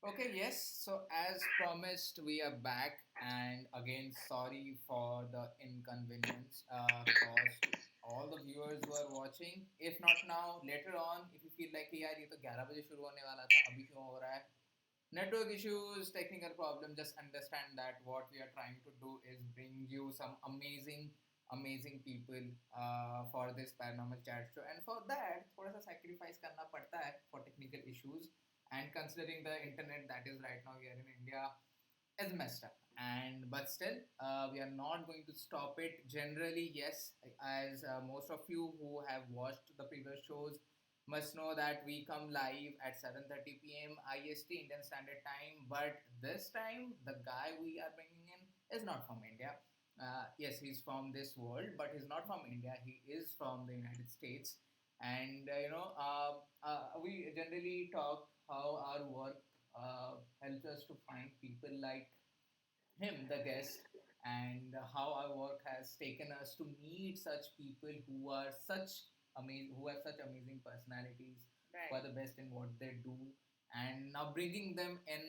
Okay, yes. So, as promised, we are back, and again, sorry for the inconvenience caused to all the viewers who are watching. If not now, later on, if you feel like कि यार ये तो 11 बजे शुरू होने वाला था, अभी क्यों हो रहा है? Network issues, technical problem. Just understand that what we are trying to do is bring you some amazing people for this paranormal chat show, and for that, थोड़ा सा sacrifice करना पड़ता है for technical issues. And considering the internet that is right now here in India is messed up. And but still, we are not going to stop it. Generally, yes, as most of you who have watched the previous shows must know that we come live at 7:30 p.m. IST Indian Standard Time. But this time, the guy we are bringing in is not from India. Yes, he's from this world, but he's not from India. He is from the United States. And we generally talk how our work helps us to find people like him, the guest, and how our work has taken us to meet such people who are who have such amazing personalities, who are the best in what they do, and now bringing them in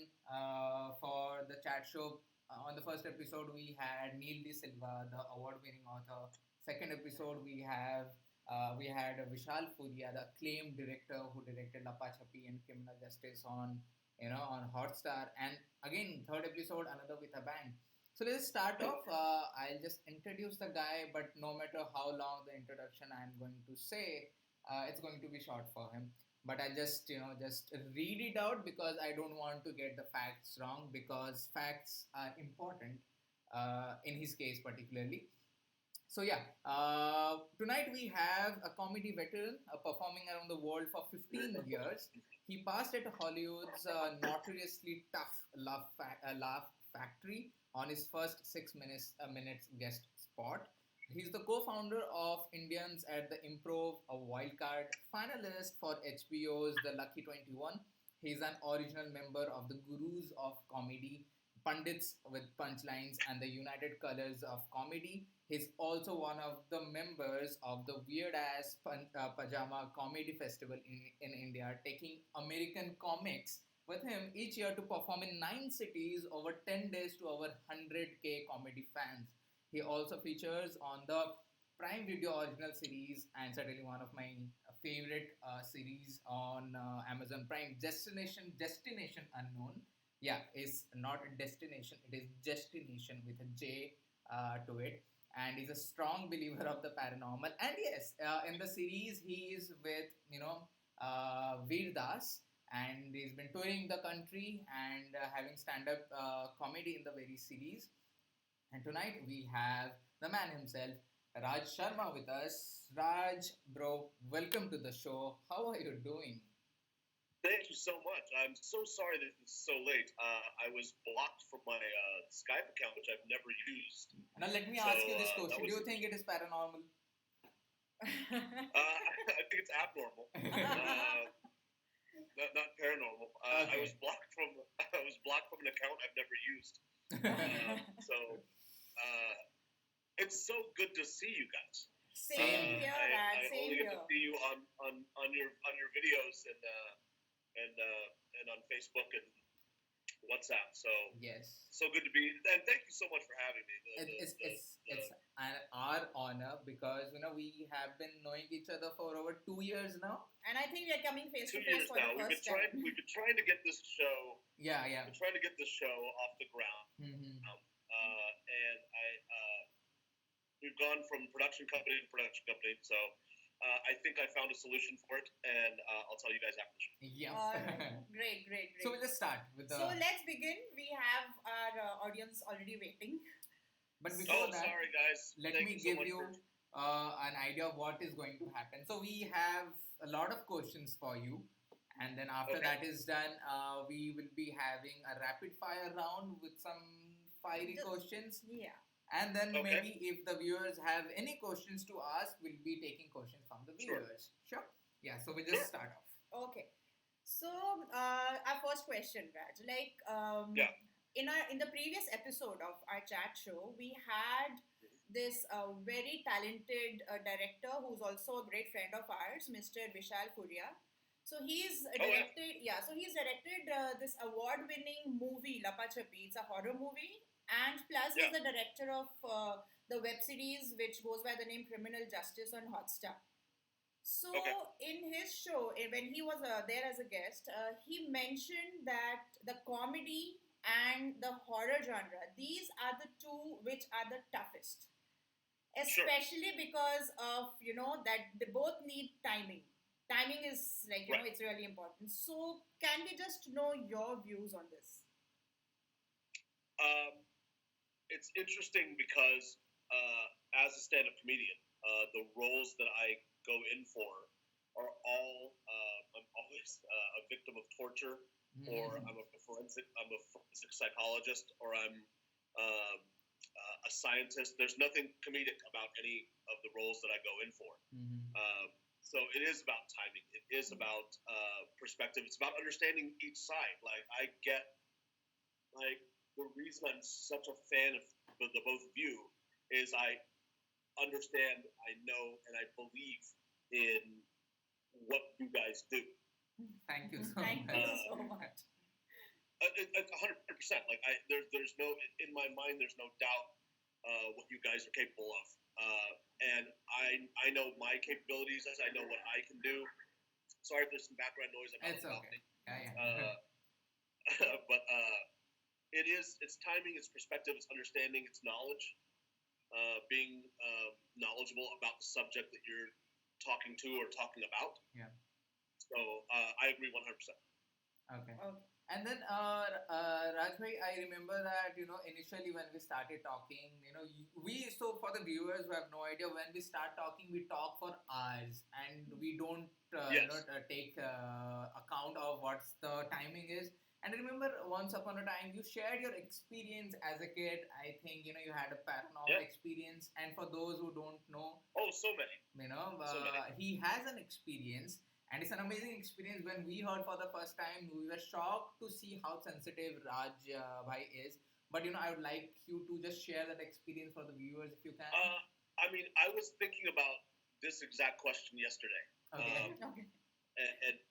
for the chat show. On the first episode, we had Neil De Silva, the award-winning author. Second episode, we had Vishal Furia, the acclaimed director who directed Lapa Chhapi and Criminal Justice on Hotstar. And again, third episode, another with a bang. So let's start off. I'll just introduce the guy, but no matter how long the introduction I'm going to say, it's going to be short for him. But I'll just read it out because I don't want to get the facts wrong because facts are important in his case particularly. So yeah, tonight we have a comedy veteran performing around the world for 15 years. He passed at Hollywood's notoriously tough laugh factory on his first 6 minutes guest spot. He's the co-founder of Indians at the Improv, a wildcard finalist for HBO's The Lucky 21. He's an original member of the Gurus of Comedy, Pundits with Punchlines, and the United Colors of Comedy. He's also one of the members of the Weird Ass Pajama Comedy Festival in India, taking American comics with him each year to perform in 9 cities over 10 days to over 100K comedy fans. He also features on the Prime Video original series and certainly one of my favorite series on Amazon Prime, Destination Unknown. Yeah, it's not a destination; it is Jestination with a J to it. And he's a strong believer of the paranormal. And yes, in the series, he is with Veer Das, and he's been touring the country and having stand-up comedy in the very series. And tonight we have the man himself, Raj Sharma, with us. Raj, bro, welcome to the show. How are you doing? Thank you so much. I'm so sorry that it's so late. I was blocked from my Skype account, which I've never used. Now let me ask you this question: do you think it is paranormal? I think it's abnormal, not paranormal. Okay. I was blocked from an account I've never used. So it's so good to see you guys. Same here, Raj. I Same only get here. to see you on your videos and on Facebook and WhatsApp. So Yes. so good to be, and thank you so much for having me. It's our honor because we have been knowing each other for over 2 years now. And I think we are coming face 2 to face years for now. the first time. We've been trying to get this show. Yeah. We're trying to get this show off the ground, Mm-hmm. and we've gone from production company to production company. So I think I found a solution for it, and I'll tell you guys after the show. Yeah. Great. So we'll just start with the. So let's begin. We have our audience already waiting. But before that, sorry guys. let Thank me so give much you an idea of what is going to happen. So we have a lot of questions for you, and then after Okay. that is done, we will be having a rapid fire round with some fiery Just- questions. Yeah. And then Okay. maybe if the viewers have any questions to ask, we'll be taking questions from the Sure. viewers. Sure. Yeah, so we'll just Sure. start off. Okay. So our first question, Raj. Yeah. In the previous episode of our chat show, we had this very talented director who's also a great friend of ours, Mr. Vishal Furia. So he's Oh yeah. directed, yeah. So he's directed this award-winning movie Lapa Chapi. It's a horror movie, and plus he's Yeah. the director of the web series which goes by the name Criminal Justice on Hotstar. So Okay. in his show, when he was there as a guest, he mentioned that the comedy and the horror genre, these are the two which are the toughest, Sure. especially because of that they both need timing. Timing is like Right. it's really important. So can we just know your views on this? Um, it's interesting because as a stand-up comedian, the roles that I go in for are all I'm always a victim of torture, or Mm-hmm. I'm a forensic psychologist, or I'm a scientist. There's nothing comedic about any of the roles that I go in for. Mm-hmm. So it is about timing. It is about perspective. It's about understanding each side. Like I get like the reason I'm such a fan of the both of you is I understand, I know, and I believe in what you guys do. Thank you so Thank much. you so much. 100%. Like there's no in my mind. There's no doubt what you guys are capable of, and I know my capabilities. As I know what I can do. Sorry if there's some background noise. I'm out It's in the okay. balcony. Yeah, yeah. But it's timing, it's perspective, it's understanding, it's knowledge, being knowledgeable about the subject that you're talking to or talking about. Yeah. So I agree 100%. Okay. Okay. And then, Rajbhai, I remember that, initially when we started talking, so for the viewers who have no idea, when we start talking, we talk for hours and we don't, Yes. take account of what's the timing is. And I remember once upon a time, you shared your experience as a kid. I think, you had a paranormal Yeah. experience. And for those who don't know, Oh, so many. So many. he has an experience, and it's an amazing experience. When we heard for the first time, we were shocked to see how sensitive Raj Bhai is. But I would like you to just share that experience for the viewers if you can. I mean, I was thinking about this exact question yesterday. Okay. Okay.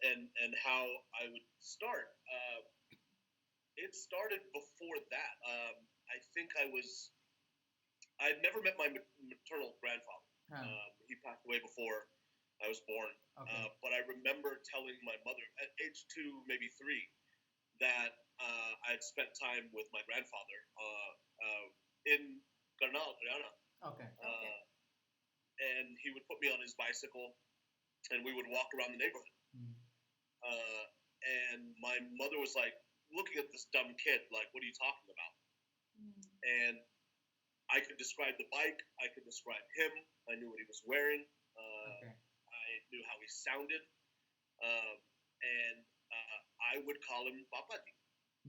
And how I would start. It started before that. I think I'd never met my maternal grandfather. Huh. He passed away before I was born. Okay. But I remember telling my mother at age 2, maybe 3, that I had spent time with my grandfather in Karnal, Haryana. Okay. And he would put me on his bicycle, and we would walk around the neighborhood. Mm. And my mother was like looking at this dumb kid, like, "What are you talking about?" And I could describe the bike. I could describe him. I knew what he was wearing. Okay. I knew how he sounded, and I would call him Papaji,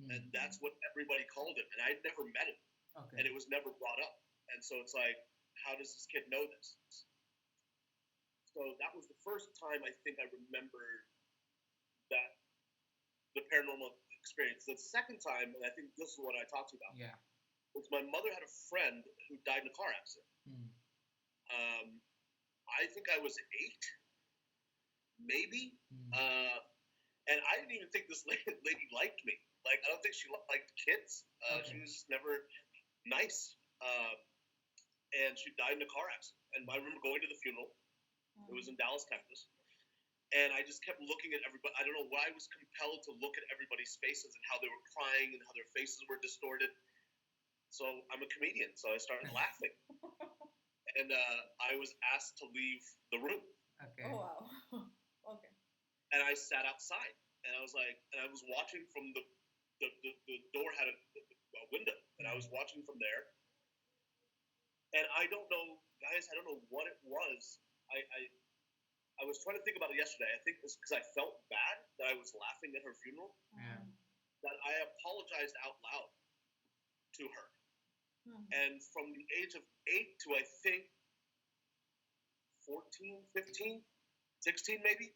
and that's what everybody called him. And I'd never met him, Okay. and it was never brought up. And so it's like, how does this kid know this? So that was the first time I think I remembered that the paranormal experience. The second time, and I think this is what I talked to you about, Yeah. was my mother had a friend who died in a car accident. I think I was 8, maybe. And I didn't even think this lady liked me. Like, I don't think she liked kids. Okay. She was just never nice. And she died in a car accident. And I remember going to the funeral. It was in Dallas, Texas. And I just kept looking at everybody. I don't know why I was compelled to look at everybody's faces and how they were crying and how their faces were distorted. So I'm a comedian, so I started laughing. And I was asked to leave the room. Okay. Oh wow. Okay. And I sat outside, and I was like, and I was watching from the door had a window, and I was watching from there. And I don't know, guys, I don't know what it was. I was trying to think about it yesterday. I think it's because I felt bad that I was laughing at her funeral. Yeah. That I apologized out loud to her. And from the age of 8 to I think 14, 15, 16 maybe,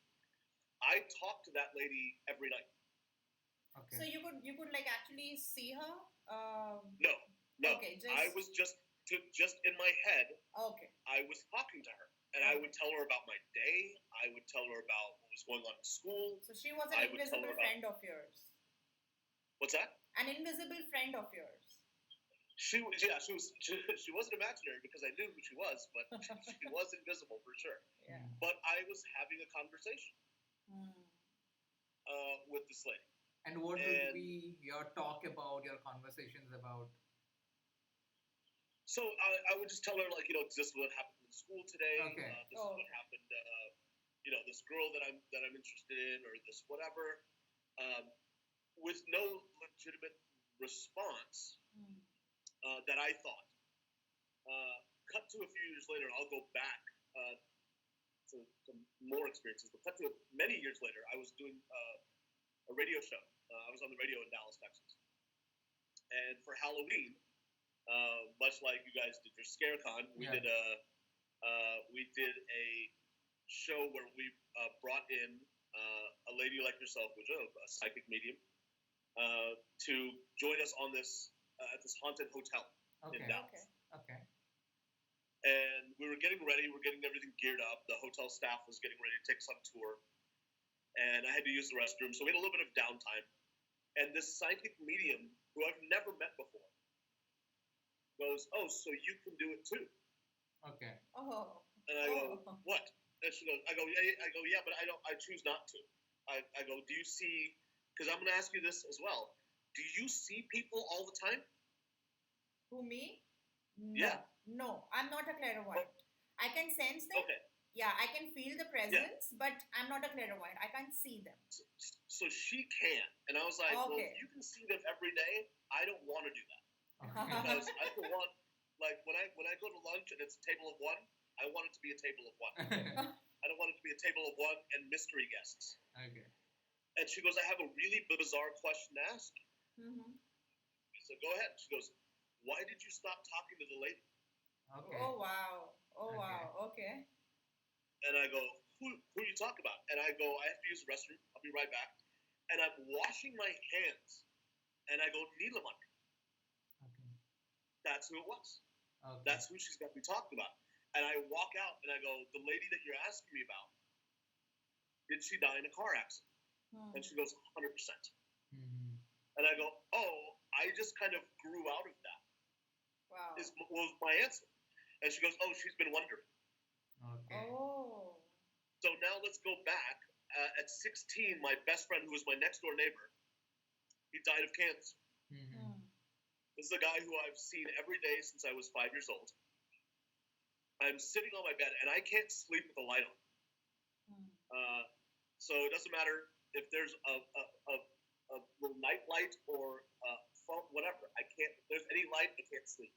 I talked to that lady every night. Okay. So you could like actually see her? No. Okay, I was just in my head. Okay. I was talking to her, and I would tell her about my day. I would tell her about what was going on in school. So she was I an would tell her invisible about friend of yours. what's that? An invisible friend of yours. She wasn't imaginary because I knew who she was, but she was invisible for sure. Yeah. But I was having a conversation with this lady. And what would be your talk about, your conversations about? So I would just tell her, like, this is what happened in school today. Okay. This is what happened. This girl that I'm interested in, or this whatever, with no legitimate response that I thought. Cut to a few years later, I'll go back to more experiences. But cut to many years later, I was doing a radio show. I was on the radio in Dallas, Texas, and for Halloween, much like you guys did your ScareCon, we did a show where we brought in a lady like yourself, which is a psychic medium, to join us on this at this haunted hotel in Dallas. Okay. And we were getting ready. We're getting everything geared up. The hotel staff was getting ready to take us on tour, and I had to use the restroom, so we had a little bit of downtime. And this psychic medium, who I've never met before, goes, "Oh, so you can do it too?" Okay. Oh. And I go, "What?" And she goes, "I go, yeah, but I choose not to." I go, "Do you see?" Because I'm going to ask you this as well. Do you see people all the time? Who, me? No. Yeah. No, I'm not a clairvoyant. I can sense them. Okay. Yeah, I can feel the presence, but I'm not a clairvoyant. I can't see them. So she can. And I was like, well, Okay. if you can see them every day, I don't want to do that. Because I don't want, like, when I go to lunch and it's a table of one, I want it to be a table of one. I don't want it to be a table of one and mystery guests. Okay. And she goes, I have a really bizarre question to ask you. I said, go ahead. She goes, why did you stop talking to the lady? Okay. Oh, wow. Okay. And I go, who are you talking about? And I go, I have to use the restroom. I'll be right back. And I'm washing my hands. And I go, Neelaman. Okay. That's who it was. Okay. That's who she's got to be talking about. And I walk out and I go, the lady that you're asking me about, did she die in a car accident? And she goes, 100%. And I go, oh, I just kind of grew out of that. Wow. Was my answer. And she goes, oh, she's been wondering. Okay. Oh. So now let's go back. At 16, my best friend, who was my next door neighbor, he died of cancer. This is a guy who I've seen every day since I was 5 years old. I'm sitting on my bed, and I can't sleep with the light on. So it doesn't matter if there's a little night light or phone, whatever. I can't. If there's any light, I can't sleep.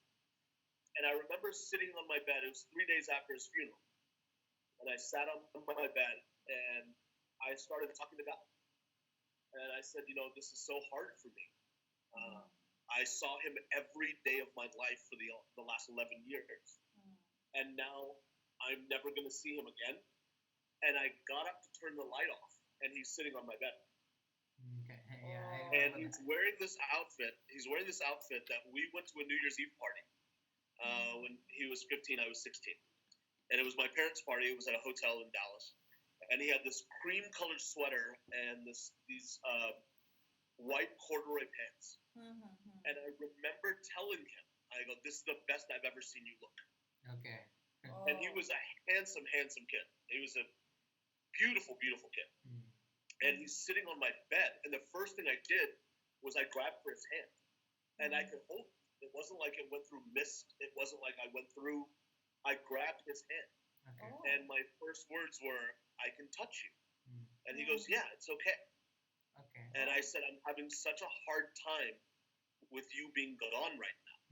And I remember sitting on my bed. It was 3 days after his funeral, and I sat on my bed and I started talking to God. And I said, this is so hard for me. I saw him every day of my life for the last 11 years, and now I'm never going to see him again. And I got up to turn the light off, and he's sitting on my bed. Okay. Yeah. And he's wearing this outfit. He's wearing this outfit that we went to a New Year's Eve party. When he was 15, I was 16. And it was my parents' party. It was at a hotel in Dallas. And he had this cream-colored sweater and these white corduroy pants. And I remember telling him, I go, this is the best I've ever seen you look. Okay. And he was a handsome, handsome kid. He was a beautiful, beautiful kid. And he's sitting on my bed. And the first thing I did was I grabbed for his hand. And I could hold it. It wasn't like it went through mist. It wasn't like I went through. I grabbed his hand. Okay. And my first words were, I can touch you. And he goes, yeah, it's okay. Okay. And I said, I'm having such a hard time with you being gone right now.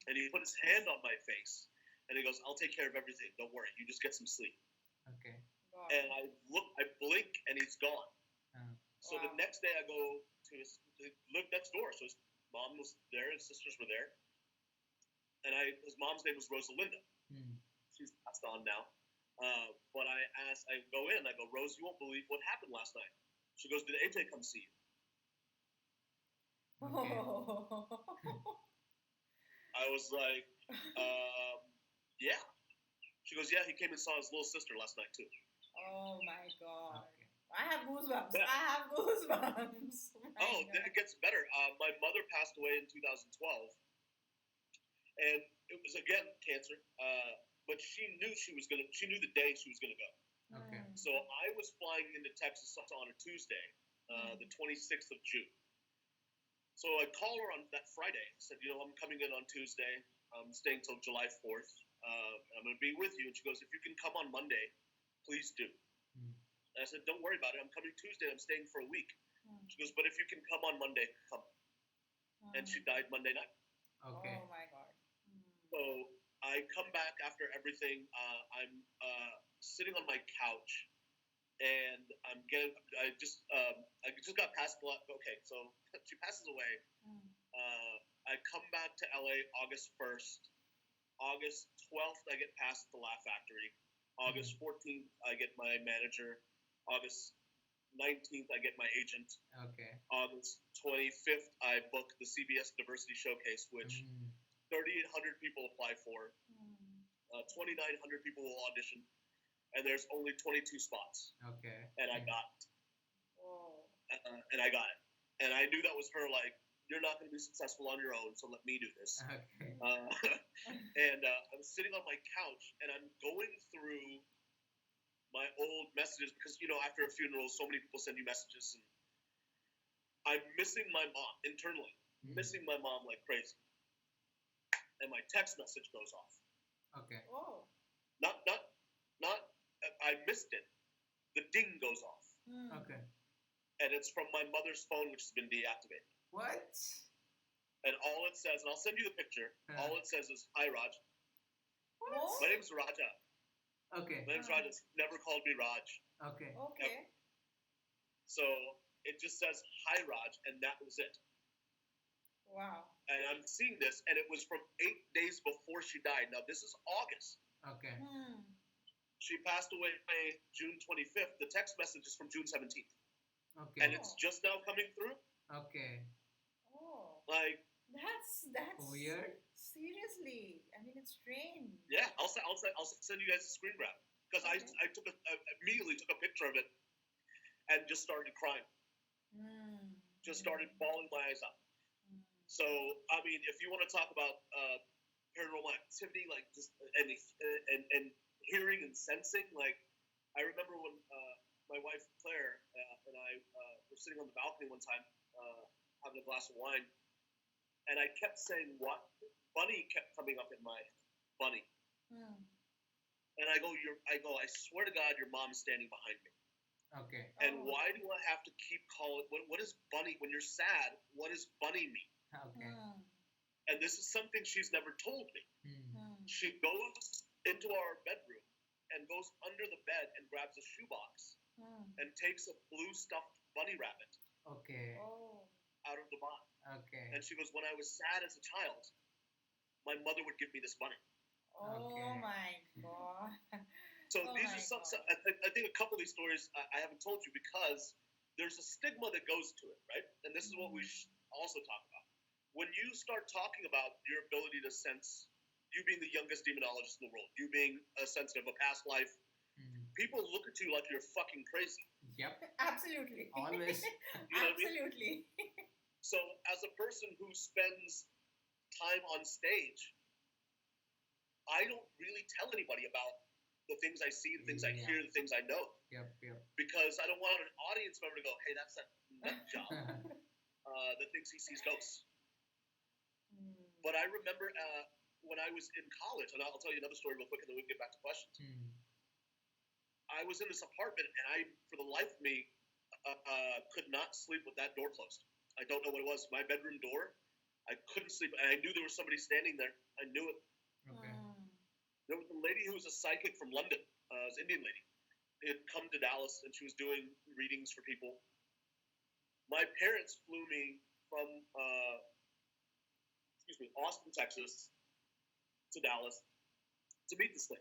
And he put his hand on my face. And he goes, I'll take care of everything. Don't worry. You just get some sleep. Okay. Wow. And I blink, and he's gone. So the next day I go to he lived next door. So his mom was there, his sisters were there. And his mom's name was Rosalinda. She's passed on now. But I go in, I go, Rose, you won't believe what happened last night. She goes, did AJ come see you? Okay. I was like, yeah. She goes, yeah, he came and saw his little sister last night too. Oh my god. Okay. I have goosebumps. Yeah. I have goosebumps. Oh my Oh, then god. it gets better. My mother passed away in 2012, and it was again cancer. But she knew she was gonna. She knew the day she was gonna go. Okay. Mm. So I was flying into Texas on a Tuesday, the 26th of June. So I call her on that Friday. I said, I'm coming in on Tuesday. I'm staying till July 4th. I'm going to be with you. And she goes, if you can come on Monday, please do. Mm. And I said, don't worry about it. I'm coming Tuesday. I'm staying for a week. Mm. She goes, but if you can come on Monday, come. And she died Monday night. Okay. Oh my god. So I come back after everything. I'm sitting on my couch, and I just got past. Okay, so she passes away. Mm. I come back to LA August 1st. August 12th, I get past the Laugh Factory. August 14th, I get my manager. August 19th, I get my agent. Okay. August 25th, I book the CBS Diversity Showcase, which 3,800 people apply for. 2,900 people will audition, and there's only 22 spots. Okay. And I got it. Whoa. And I got it. And I knew that was her, like, you're not going to be successful on your own, so let me do this. Okay. And I'm sitting on my couch, and I'm going through my old messages because, after a funeral, so many people send you messages. And I'm missing my mom internally, missing my mom like crazy. And my text message goes off. Okay. Oh. Not. I missed it. The ding goes off. Okay. And it's from my mother's phone, which has been deactivated. What? And all it says, and I'll send you the picture. All it says is, "Hi, Raj. What? My name's Raja. Okay. My name's Raj. It's never called me Raj." Okay. Okay. So it just says, "Hi, Raj," and that was it. Wow. And I'm seeing this, and it was from 8 days before she died. Now, this is August. Okay. She passed away June 25th. The text message is from June 17th. Okay. And it's just now coming through. Okay. Oh. Like, That's weird. Seriously. I mean, it's strange. yeah, I'll send you guys a screen grab. Because I immediately took a picture of it and just started crying. Just started bawling my eyes out. So, I mean, if you want to talk about paranormal activity, like just and hearing and sensing, like I remember when my wife Claire and I were sitting on the balcony one time having a glass of wine, and I kept saying, "What?" Bunny kept coming up in my bunny, and I go, I swear to God, your mom's standing behind me. Okay. And why do I have to keep calling? What is bunny when you're sad? What does bunny mean? Okay. And this is something she's never told me. She goes into our bedroom and goes under the bed and grabs a shoebox and takes a blue stuffed bunny rabbit Okay. Oh. out of the box. Okay. And she goes, when I was sad as a child, my mother would give me this bunny. Oh Okay. my god. So Oh these my are some. God. I think a couple of these stories I haven't told you because there's a stigma that goes to it, right? And this is what we should also talk about. When you start talking about your ability to sense, you being the youngest demonologist in the world, you being a sensitive, a past life, people look at you like you're fucking crazy. Yep. Absolutely. Always. You know what I mean? Absolutely. So as a person who spends time on stage, I don't really tell anybody about the things I see, the things I hear, the things I know. Yep. Yep. Because I don't want an audience member to go, "Hey, that's that nut job that thinks he sees ghosts." But I remember when I was in college, and I'll tell you another story real quick, and then we can get back to questions. I was in this apartment, and I, for the life of me, could not sleep with that door closed. I don't know what it was. My bedroom door, I couldn't sleep, and I knew there was somebody standing there. I knew it. Okay. There was a lady who was a psychic from London, it was an Indian lady. She had come to Dallas, and she was doing readings for people. My parents flew me from Austin, Texas, to Dallas to meet this thing.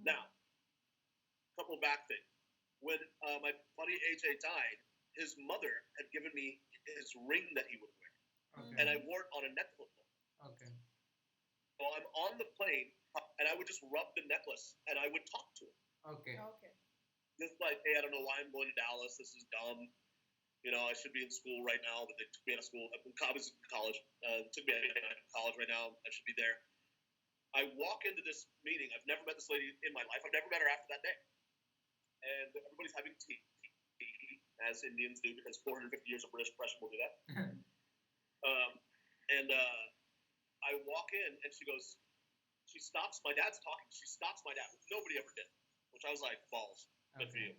Now, a couple of back things. When my buddy AJ died, his mother had given me his ring that he would wear, and I wore it on a necklace. Okay. So I'm on the plane, and I would just rub the necklace, and I would talk to him. Okay. Okay. Just like, hey, I don't know why I'm going to Dallas. This is dumb. You know, I should be in school right now, but they took me out of school. I was in college. Took me out of college right now. I should be there. I walk into this meeting. I've never met this lady in my life. I've never met her after that day. And everybody's having tea, as Indians do, because 450 years of British oppression will do that. And I walk in, and she stops. My dad's talking. She stops my dad, which nobody ever did, which I was like, balls. Good for you.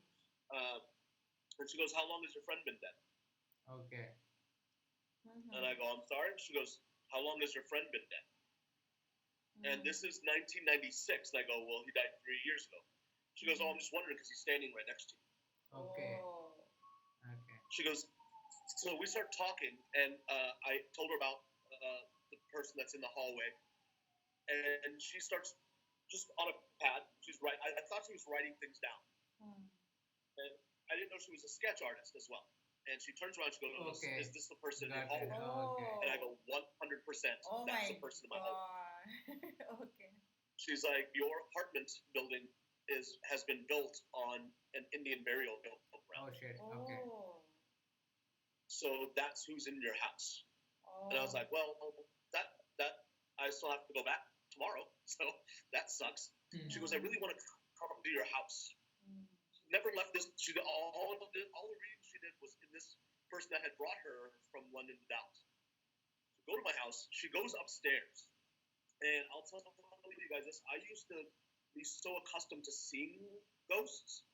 And she goes, how long has your friend been dead? Okay. And I go, I'm sorry? She goes, how long has your friend been dead? And this is 1996. And I go, well, he died 3 years ago. She goes, oh, I'm just wondering because he's standing right next to you. Okay. Oh. Okay. She goes, so we start talking, and I told her about the person that's in the hallway. And she starts just on a pad. I thought she was writing things down. And I didn't know she was a sketch artist as well. And she turns around, she goes, Okay. is this the person in the Got it. hallway? Okay. And I go, 100%, Oh that's my the person in my hallway. God. Okay. She's like, your apartment building has been built on an Indian burial ground. Oh shit. Okay. Oh. So that's who's in your house. Oh. And I was like, well, that I still have to go back tomorrow, so that sucks. She goes, I really want to come to your house. Never left this. All the reading she did was in this person that had brought her from London to Dallas. So go to my house. She goes upstairs, and I'll tell you guys this. I used to be so accustomed to seeing ghosts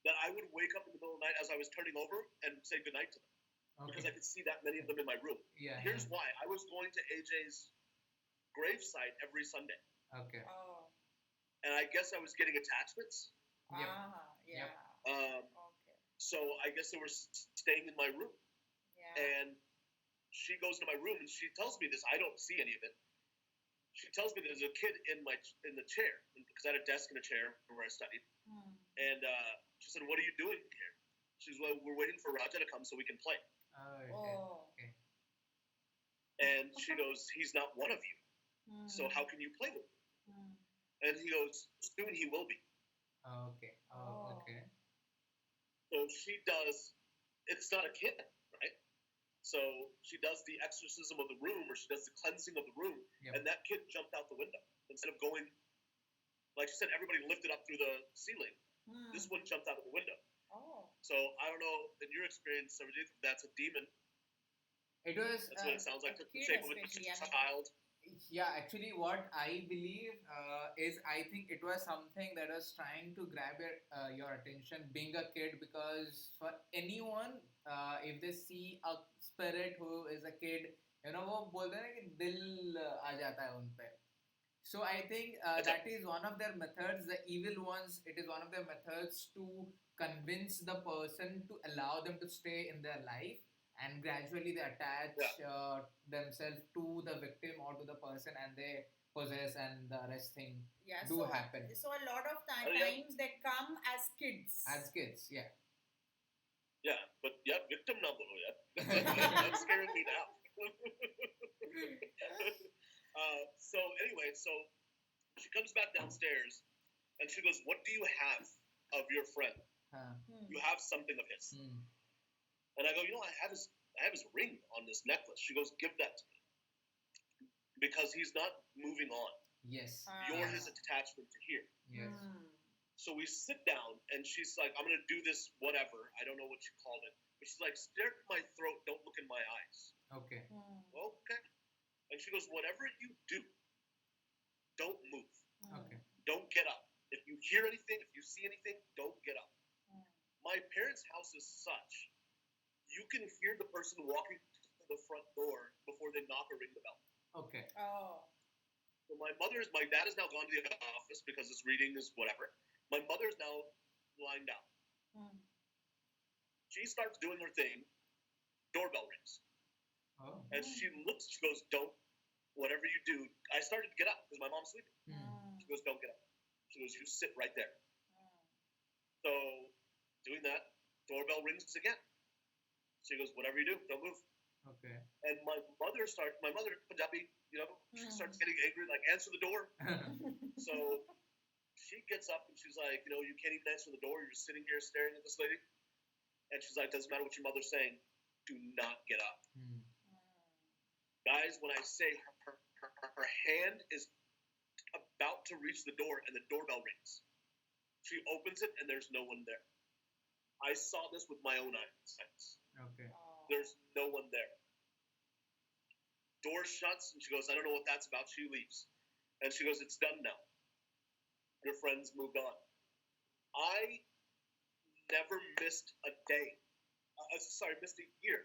that I would wake up in the middle of the night as I was turning over and say goodnight to them because I could see that many of them in my room. Yeah. Here's why. I was going to AJ's gravesite every Sunday. Okay. Oh. And I guess I was getting attachments. Yep. Yeah. Yep. Okay. So I guess they were staying in my room. Yeah. And she goes to my room and she tells me this. I don't see any of it. She tells me there's a kid in the chair because I had a desk and a chair where I studied. And she said, "What are you doing here?" She says, "Well, we're waiting for Raja to come so we can play." Oh. Okay. And she goes, "He's not one of you. So how can you play with him?" And he goes, "Soon he will be." Okay. Oh, okay. So she does. It's not a kid, right? So she does the exorcism of the room, or she does the cleansing of the room, and that kid jumped out the window instead of going. Like she said, everybody lifted up through the ceiling. This one jumped out of the window. Oh. So I don't know, in your experience, Sarojit, if that's a demon. It was. That's what it sounds like. a The kid shape of a especially, child. Yeah, actually, what I believe is I think it was something that was trying to grab your attention, being a kid, because for anyone, if they see a spirit who is a kid, वो बोलते हैं ना कि दिल आ जाता है उन पे. So I think that is one of their methods. The evil ones, it is one of their methods to convince the person to allow them to stay in their life. And gradually they attach themselves to the victim or to the person, and they possess, and the rest thing happen. So a lot of times they come as kids. As kids, yeah. Yeah, but victim na bolo That's scaring me now. So anyway, so she comes back downstairs, and she goes, "What do you have of your friend? You have something of his." And I go, I have his ring on this necklace. She goes, "Give that to me." Because he's not moving on. Yes. You're his attachment to here. Yes. So we sit down, and she's like, "I'm going to do this, whatever." I don't know what she called it. But she's like, "Stare at my throat. Don't look in my eyes." Okay. Okay. And she goes, "Whatever you do, don't move. Okay. Don't get up. If you hear anything, if you see anything, don't get up." My parents' house is such. You can hear the person walking to the front door before they knock or ring the bell. Okay. Oh. So my dad has now gone to the office because this reading is whatever. My mother is now lying down. She starts doing her thing. Doorbell rings. Oh. And she looks, she goes, "Don't, whatever you do." I started to get up because my mom's sleeping. She goes, "Don't get up." She goes, "You sit right there." So doing that, doorbell rings again. She goes, "Whatever you do, don't move." Okay. And my mother, Punjabi, she starts getting angry, like, "Answer the door." So she gets up and she's like, you can't even answer the door. You're just sitting here staring at this lady. And she's like, doesn't matter what your mother's saying. Do not get up. Guys, when I say her hand is about to reach the door and the doorbell rings, she opens it and there's no one there. I saw this with my own eyes. Okay. There's no one there. Door shuts and she goes, I don't know what that's about. She leaves. And she goes, it's done now. Your friends moved on. I never missed a day. Missed a year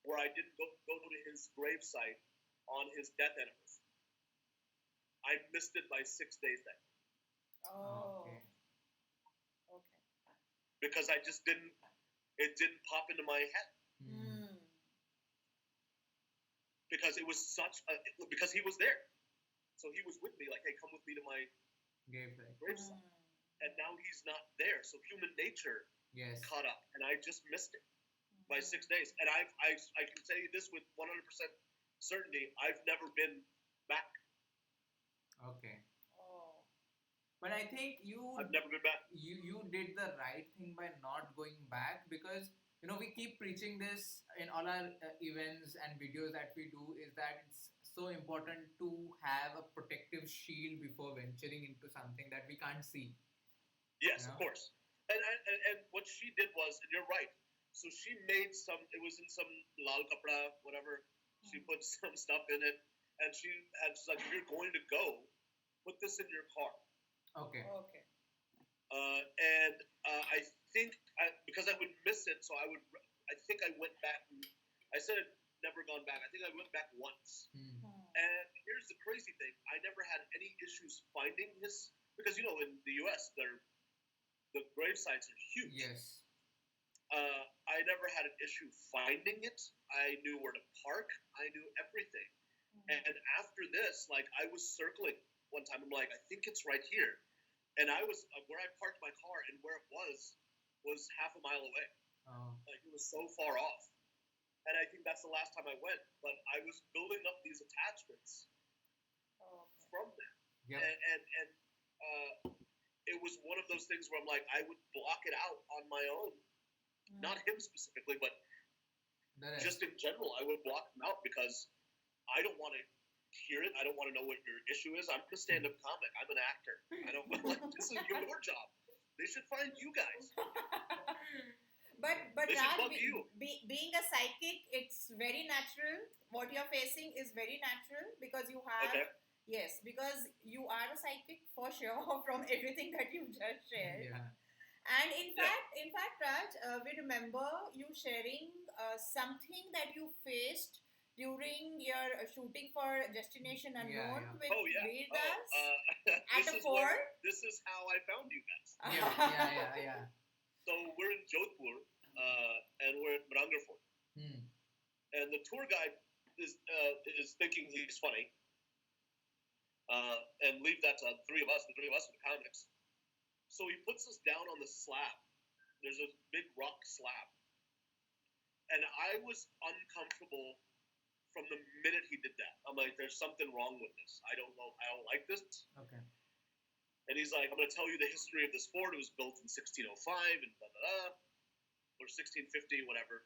where I didn't go to his gravesite on his death anniversary. I missed it by 6 days then. Oh. Okay. Okay. Because it didn't pop into my head. Because it was because he was there. So he was with me, like, hey, come with me to my gravesite. And now he's not there. So human nature caught up, and I just missed it by 6 days. And I can tell you this with 100% certainty, I've never been back. Okay. But I think I've never been back. You did the right thing by not going back, because we keep preaching this in all our events and videos that we do, is that it's so important to have a protective shield before venturing into something that we can't see. Yes, of course. And what she did was, and you're right, so she made it was in some lal kapda, whatever. She put some stuff in it, and she's like, if you're going to go, put this in your car. Okay. And I think, because I would miss it, so I think I went back, I said I'd never gone back. I think I went back once. And here's the crazy thing. I never had any issues finding this, because, in the U.S., the grave sites are huge. Yes. I never had an issue finding it. I knew where to park. I knew everything. And after this, like, I was circling one time. I'm like, I think it's right here. And I was, where I parked my car and where it was half a mile away. Oh. Like, it was so far off. And I think that's the last time I went. But I was building up these attachments from that. Yep. And it was one of those things where I'm like, I would block it out on my own. Not him specifically, but just in general, I would block them out because I don't want to hear it. I don't want to know what your issue is. I'm a stand-up comic. I'm an actor. I don't like, this is your job. They should find you guys. But They should bug you. being a psychic, it's very natural. What you're facing is very natural because you have yes, because you are a psychic for sure from everything that you just shared. Yeah. And in fact, Raj, we remember you sharing something that you faced during your shooting for Jestination Unknown with Vedas at a fort. This is how I found you guys. Yeah. So we're in Jodhpur, and we're at Marangar Fort. And the tour guide is thinking he's funny, and leave that to the three of us are the comics. So he puts us down on the slab. There's a big rock slab. And I was uncomfortable from the minute he did that. I'm like, there's something wrong with this. I don't know. I don't like this. Okay. And he's like, I'm going to tell you the history of this fort. It was built in 1605 and or 1650, whatever.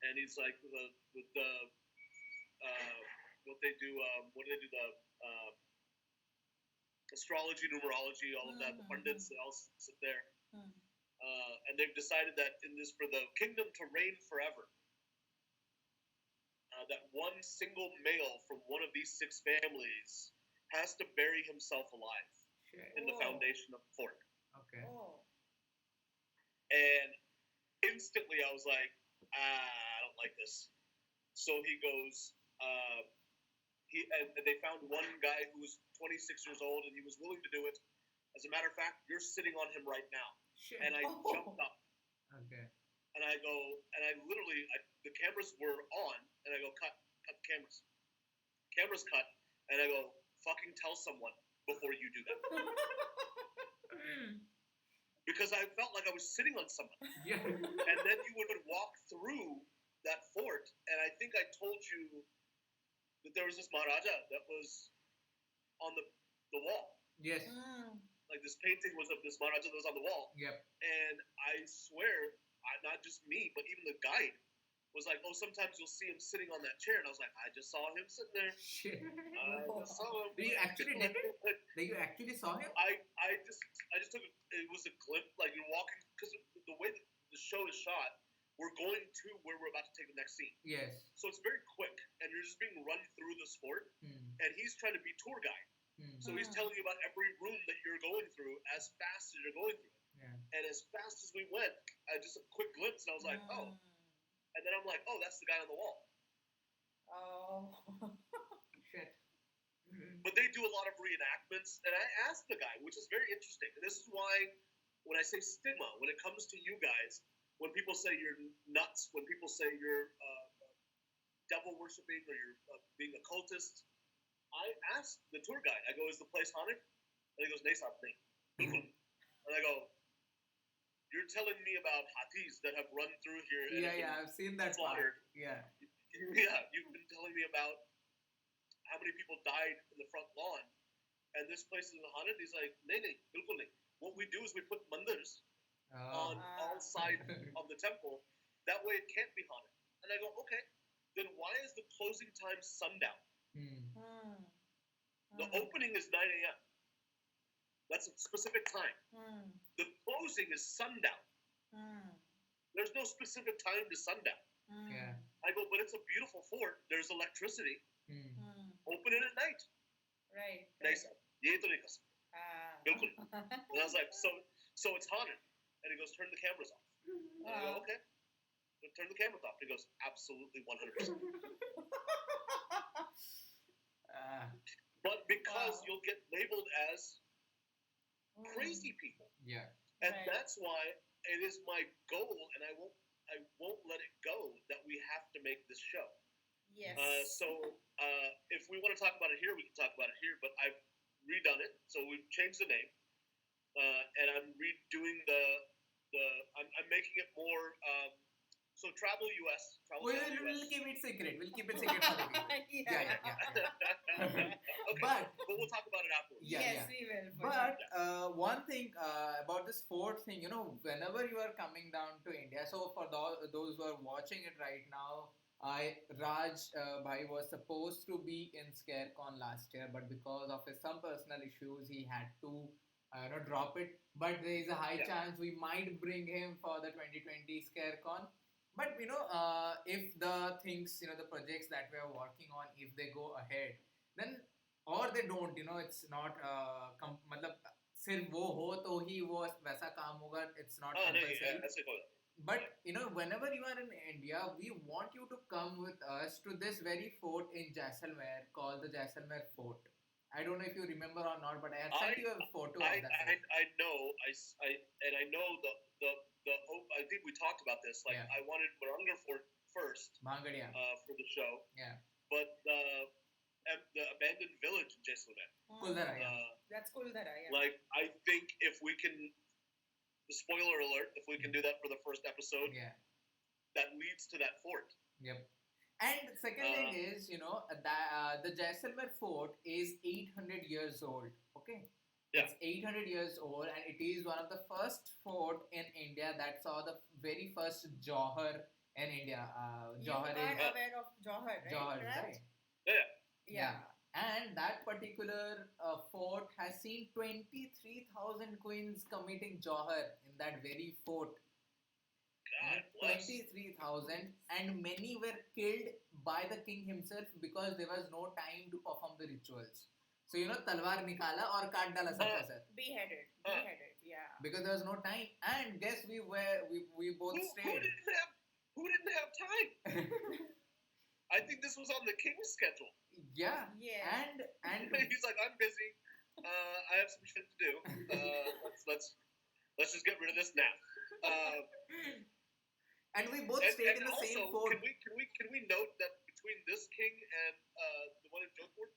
And he's like, what they do, astrology, numerology, all of that. The pundits, they all sit there. And they've decided that for the kingdom to reign forever, that one single male from one of these 6 families has to bury himself alive in the foundation of the fort. Okay. And instantly I was like, I don't like this. So he goes, and they found one guy who was 26 years old, and he was willing to do it. As a matter of fact, you're sitting on him right now. And I jumped up. Okay. And I go, and I literally, the cameras were on, and I go, cut the cameras. Cameras cut, and I go, fucking tell someone before you do that. Because I felt like I was sitting on someone. Yeah. And then you would walk through that fort, and I think I told you that there was this Maharaja that was on the wall. Yes. like this painting was of this Maharaja that was on the wall. Yep. And I swear, not just me, but even the guide was like, oh, sometimes you'll see him sitting on that chair. And I was like, I just saw him sitting there. Shit. I just saw him. You actually did it? Like you actually saw him? I just took it was a glimpse, like you're walking, because the way that the show is shot, we're going to where we're about to take the next scene. Yes. So it's very quick, and you're just being run through the sport, and he's trying to be tour guide. So he's telling you about every room that you're going through as fast as you're going through it. Yeah. And as fast as we went, just a quick glimpse, and I was like, oh. And then I'm like, oh, that's the guy on the wall. Oh. Shit. But they do a lot of reenactments, and I asked the guy, which is very interesting. And this is why, when I say stigma, when it comes to you guys, when people say you're nuts, when people say you're devil worshipping or you're being a cultist, I asked the tour guide, I go, is the place haunted? And he goes, nahi saab, nahi. And I go, you're telling me about hatis that have run through here. And Yeah, I've seen that part. Yeah. Yeah, you've been telling me about how many people died in the front lawn, and this place isn't haunted. He's like, nahi, bilkul nahi. What we do is we put mandirs on all sides of the temple. That way it can't be haunted. And I go, okay, then why is the closing time sundown? The opening is 9 a.m. That's a specific time. The closing is sundown. There's no specific time to sundown. Yeah. I go, but it's a beautiful fort. There's electricity. Open it at night. Right. Nice. Ye to nahi kar sakte. Bilkul. And I was like, so it's haunted. And he goes, turn the cameras off. And I go, okay. Turn the cameras off. He goes, absolutely 100%. But because you'll get labeled as crazy people. Yeah. And that's why it is my goal, and I won't let it go, that we have to make this show. Yes. So if we want to talk about it here, we can talk about it here, but I've redone it. So we've changed the name. And I'm redoing I'm making it more, so Travel US. We'll keep it secret. We'll keep it secret for the people. Yeah. Okay. But we'll talk about it afterwards. Yes, we will. But one thing about this fort thing, whenever you are coming down to India, so for those who are watching it right now, Raj Bhai was supposed to be in ScareCon last year, but because of some personal issues, he had to drop it. But there is a high chance we might bring him for the 2020 ScareCon. But if the things, the projects that we are working on, if they go ahead, then or they don't, it's not मतलब सिर्फ वो हो तो ही वो वैसा काम होगा. It's not compulsory. But whenever you are in India, we want you to come with us to this very fort in Jaisalmer called the Jaisalmer Fort. I don't know if you remember or not, but I have sent you a photo of that. I know. I know the I think we talked about this. Like I wanted Marangar Fort first. Mangadia. For the show. Yeah. But the abandoned village in Jaisalmer. Kuldhara. That's Kuldhara. Yeah. Like I think if we can. Spoiler alert, if we can do that for the first episode, that leads to that fort. Yep. And the second thing is, the Jaisalmer fort is 800 years old. Okay? Yeah. It's 800 years old, and it is one of the first fort in India that saw the very first Johar in India. Johar you are aware of Johar, right? Johar, right? Yeah. And that particular fort has seen 23,000 queens committing Johar in that very fort. God bless. 23,000, and many were killed by the king himself because there was no time to perform the rituals. So, talwar nikala or kaat dala sabka sir. Beheaded, yeah. Because there was no time, and guess we both stayed. Who didn't have time? I think this was on the king's schedule. Yeah. And he's like, I'm busy. I have some shit to do. Let's just get rid of this now. And we both stayed in the also, same fort. Can we note that between this king and the one in Jodhpur,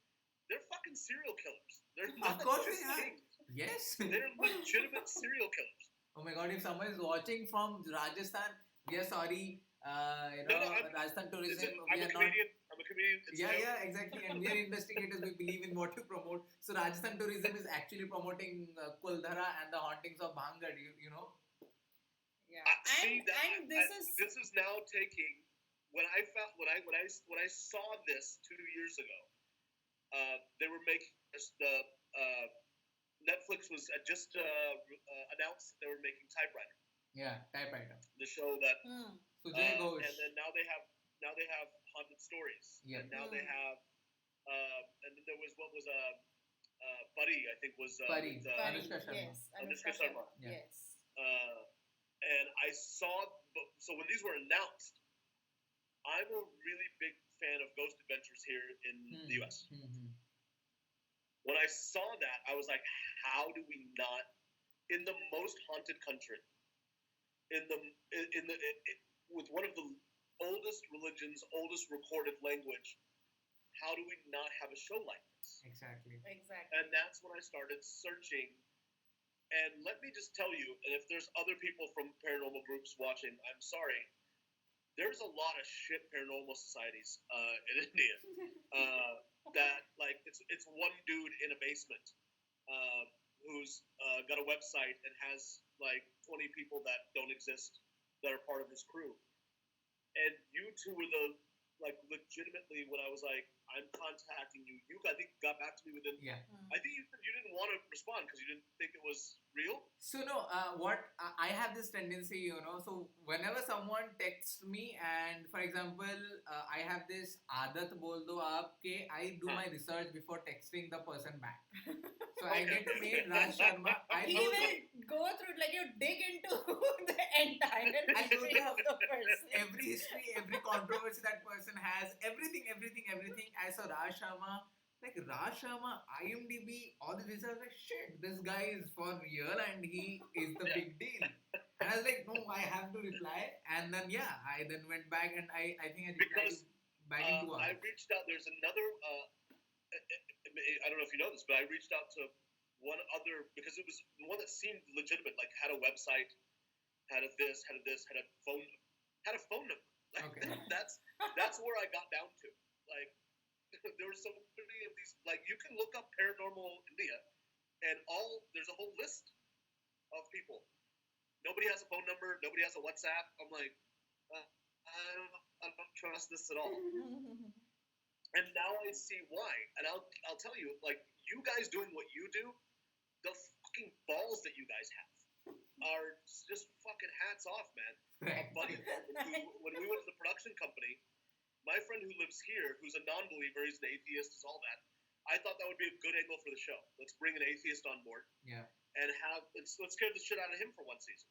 they're fucking serial killers. They're not just kings. Yes. They're legitimate serial killers. Oh my god, if someone is watching from Rajasthan, we are sorry. No, no, Rajasthan tourism, listen, we are not. I'm a comedian. Yeah, exactly. And we are investigators. We believe in what you promote. So Rajasthan tourism is actually promoting Kuldhara and the hauntings of Bhangar. You know. Yeah. This is now taking when I saw this 2 years ago. They were making the Netflix was just announced that they were making Typewriter. Yeah, Typewriter. The show that Sujay Ghosh. And then now they have Haunted Stories. Yeah. And now they have and then there was what was Buddy, I think was Buddy. with, Anushka Sharma. Yes, Anushka Sharma. Yeah. Yes. And I saw so when these were announced, I'm a really big fan of Ghost Adventures here in the US. When I saw that, I was like, how do we not, in the most haunted country, with one of the oldest religions, oldest recorded language, how do we not have a show like this? Exactly. And that's when I started searching. And let me just tell you, and if there's other people from paranormal groups watching, I'm sorry. There's a lot of shit paranormal societies in India that like it's one dude in a basement who's got a website and has like 20 people that don't exist that are part of his crew. And you two were the like legitimately when I was like, I'm contacting you. You I think got back to me within. Yeah. I think you didn't want to respond because you didn't think it was real. So no, what I have this tendency, So whenever someone texts me, and for example, I have this aadat bol do aap ke I do my research before texting the person back. So I get mail Raj Sharma. He will go through like you dig into the entire history of the person. Every history, every controversy that person has, everything. I saw Raj Sharma, IMDb, all the results. Like shit, this guy is for real and he is the big deal. And I was like, no, I have to reply. And then I then went back and I think I replied back into I reached out. There's another. I don't know if you know this, but I reached out to one other because it was the one that seemed legitimate. Like had a website, had a phone number. Like, okay. That's where I got down to. Like there were so many of these. Like you can look up Paranormal India, and there's a whole list of people. Nobody has a phone number. Nobody has a WhatsApp. I'm like, I don't trust this at all. And now I see why. And I'll tell you, like, you guys doing what you do, the fucking balls that you guys have are just fucking hats off, man. A buddy, when we went to the production company, my friend who lives here, who's a non-believer, he's an atheist, is all that. I thought that would be a good angle for the show. Let's bring an atheist on board. Yeah. And let's scare the shit out of him for one season.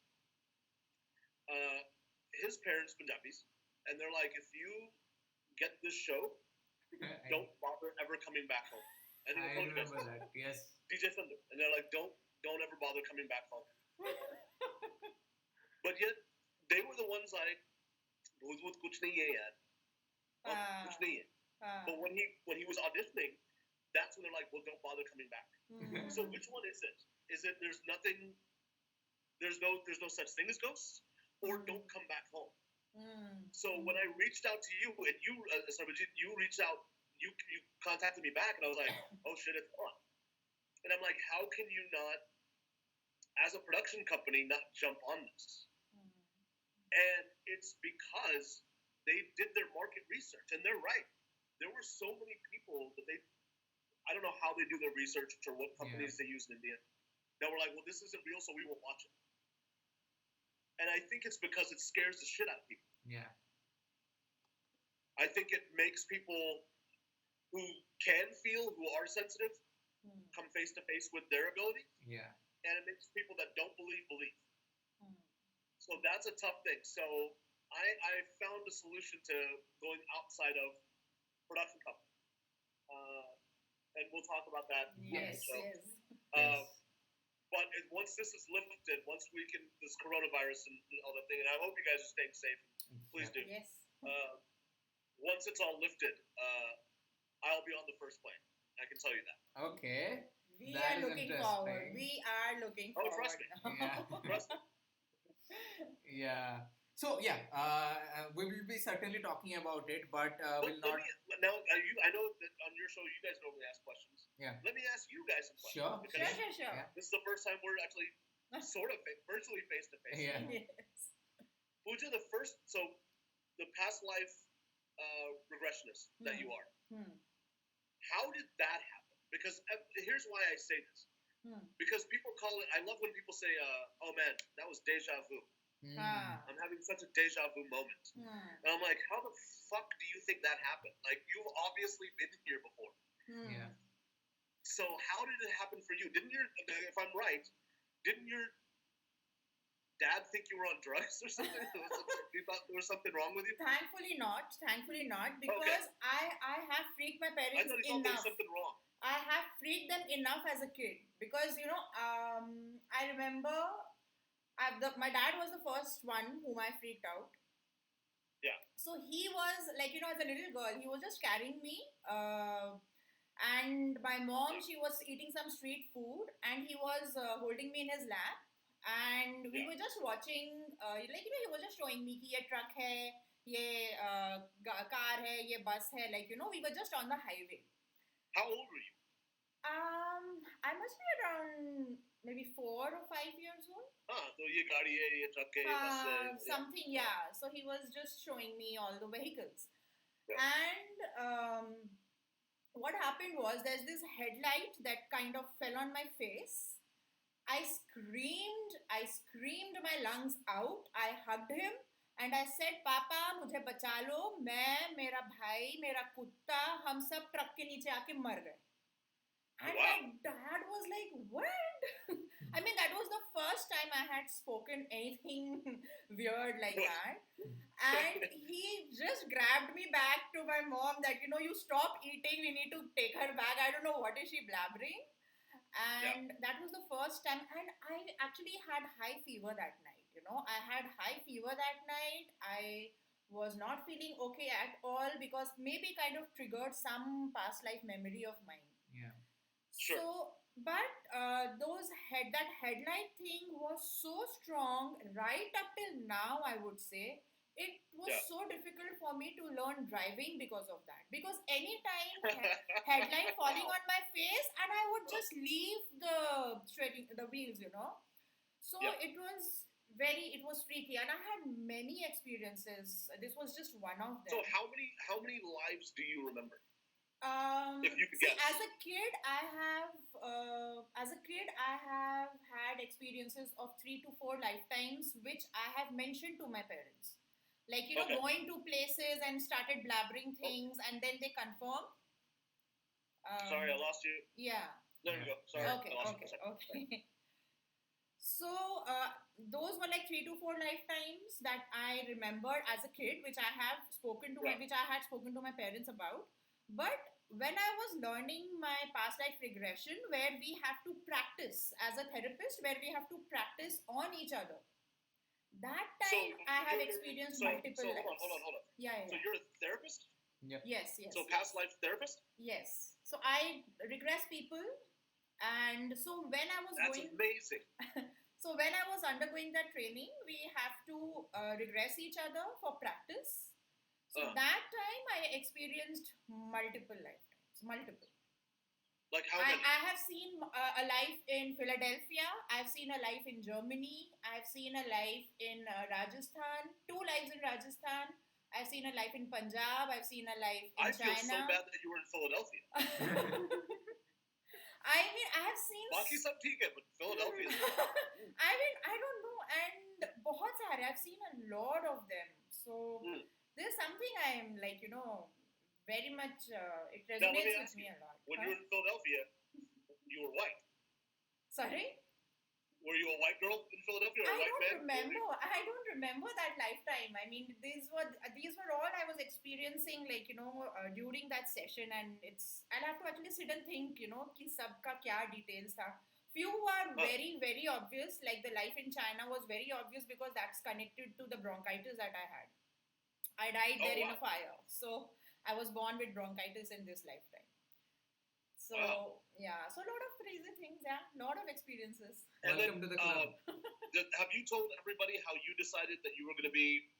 His parents, Punjabis, and they're like, if you get this show, don't bother ever coming back home. And I remember that. Yes. DJ Thunder, and they're like, don't ever bother coming back home. But yet they were the ones like, kuch nahi hai yaar. Kuch nahi hai. But when he was auditioning, that's when they're like, well, don't bother coming back. So which one is it? Is it there's no such thing as ghosts, or don't come back home? So when I reached out to you and you, Sarvajit, you reached out, you contacted me back, and I was like, oh shit, it's on. And I'm like, how can you not, as a production company, not jump on this? And it's because they did their market research, and they're right. There were so many people that I don't know how they do their research or what companies they use in India, that were like, well, this isn't real, so we won't watch it. And I think it's because it scares the shit out of people. Yeah. I think it makes people who can feel, who are sensitive, come face to face with their ability. Yeah. And it makes people that don't believe. So that's a tough thing. So I found a solution to going outside of production company. And we'll talk about that. Yes. But once this is lifted, once we can, this coronavirus and all that thing, and I hope you guys are staying safe. Please do. Yes. Once it's all lifted, I'll be on the first plane. I can tell you that. Okay. We are looking forward. Oh, trust me. Yeah. Trust me. Yeah. So yeah, we will be certainly talking about it, but we'll not. I know that on your show you guys normally ask questions. Yeah. Let me ask you guys some questions. Sure. Sure. Yeah. This is the first time we're actually sort of virtually face to face. Yeah. Yes. Puja, the past life regressionist that you are. How did that happen? Because here's why I say this. Because people call it. I love when people say, "Oh man, that was deja vu." I'm having such a deja vu moment, and I'm like, "How the fuck do you think that happened? Like, you've obviously been here before." Yeah. So how did it happen for you? If I'm right, didn't your dad think you were on drugs or something? You thought there was something wrong with you? Thankfully not, because okay. I have freaked my parents I thought he thought there was something wrong. I have freaked them enough as a kid because I remember my dad was the first one whom I freaked out. Yeah. So he was like, as a little girl, he was just carrying me. And my mom, she was eating some street food, and he was holding me in his lap. And we were just watching, he was just showing me कि ये truck है, ये car है, ये bus है. We were just on the highway. How old were you? I must be around maybe 4 or 5 years old. So ये गाड़ी है, ये truck है, ये bus है. Something, yeah. So he was just showing me all the vehicles. Yeah. And what happened was there's this headlight that kind of fell on my face. I screamed my lungs out. I hugged him and I said, "Papa, मुझे बचा लो. मैं, मेरा भाई, मेरा कुत्ता, हम सब truck के नीचे आके मर गए." And my dad was like, "What?" I mean, that was the first time I had spoken anything weird like that. And he just grabbed me back to my mom that, you stop eating, we need to take her back. I don't know what is she blabbering. And that was the first time. And I actually had high fever that night. I had high fever that night. I was not feeling okay at all because maybe kind of triggered some past life memory of mine. Yeah. Sure. So, but that headlight thing was so strong right up till now, I would say. It was so difficult for me to learn driving because of that. Because anytime headlight falling on my face and I would just leave the wheels, So it was freaky and I had many experiences. This was just one of them. So how many lives do you remember? If you could guess. As a kid, I have had experiences of 3 to 4 lifetimes, which I have mentioned to my parents. Like, going to places and started blabbering things, and then they confirm. Sorry, I lost you. Yeah. There you go. Sorry. Okay. So, those were like 3 to 4 lifetimes that I remember as a kid, which I had spoken to my parents about. But when I was learning my past life regression, where we have to practice as a therapist, where we have to practice on each other, that time I have experienced multiple lives. Hold on. Yeah. So you're a therapist? Yep. Yes. So past life therapist? Yes. So I regress people, and so when I was That's amazing. So when I was undergoing that training, we have to regress each other for practice. So that time I experienced multiple lifetimes. Multiple. Like how many? I have seen a life in Philadelphia. I've seen a life in Germany. I've seen a life in Rajasthan. 2 lives in Rajasthan. I've seen a life in Punjab. I've seen a life in China. I feel so bad that you were in Philadelphia. I mean, I have seen... Baki sab theek hai, but Philadelphia... I mean, I don't know. And bahut sare. I've seen a lot of them. So, there's something I'm like, very much, it resonates with me a lot. When you were in Philadelphia, you were white. Sorry? Were you a white girl in Philadelphia or a white man? I don't remember that lifetime. I mean, these were all I was experiencing, like, during that session. And I'll have to actually sit and think, ki sabka kya details tha. Few are very, very obvious. Like the life in China was very obvious because that's connected to the bronchitis that I had. I died there in a fire. So I was born with bronchitis in this lifetime. So yeah, so a lot of crazy things. Yeah, a lot of experiences. And Welcome to the club. Have you told everybody how you decided that you were going to be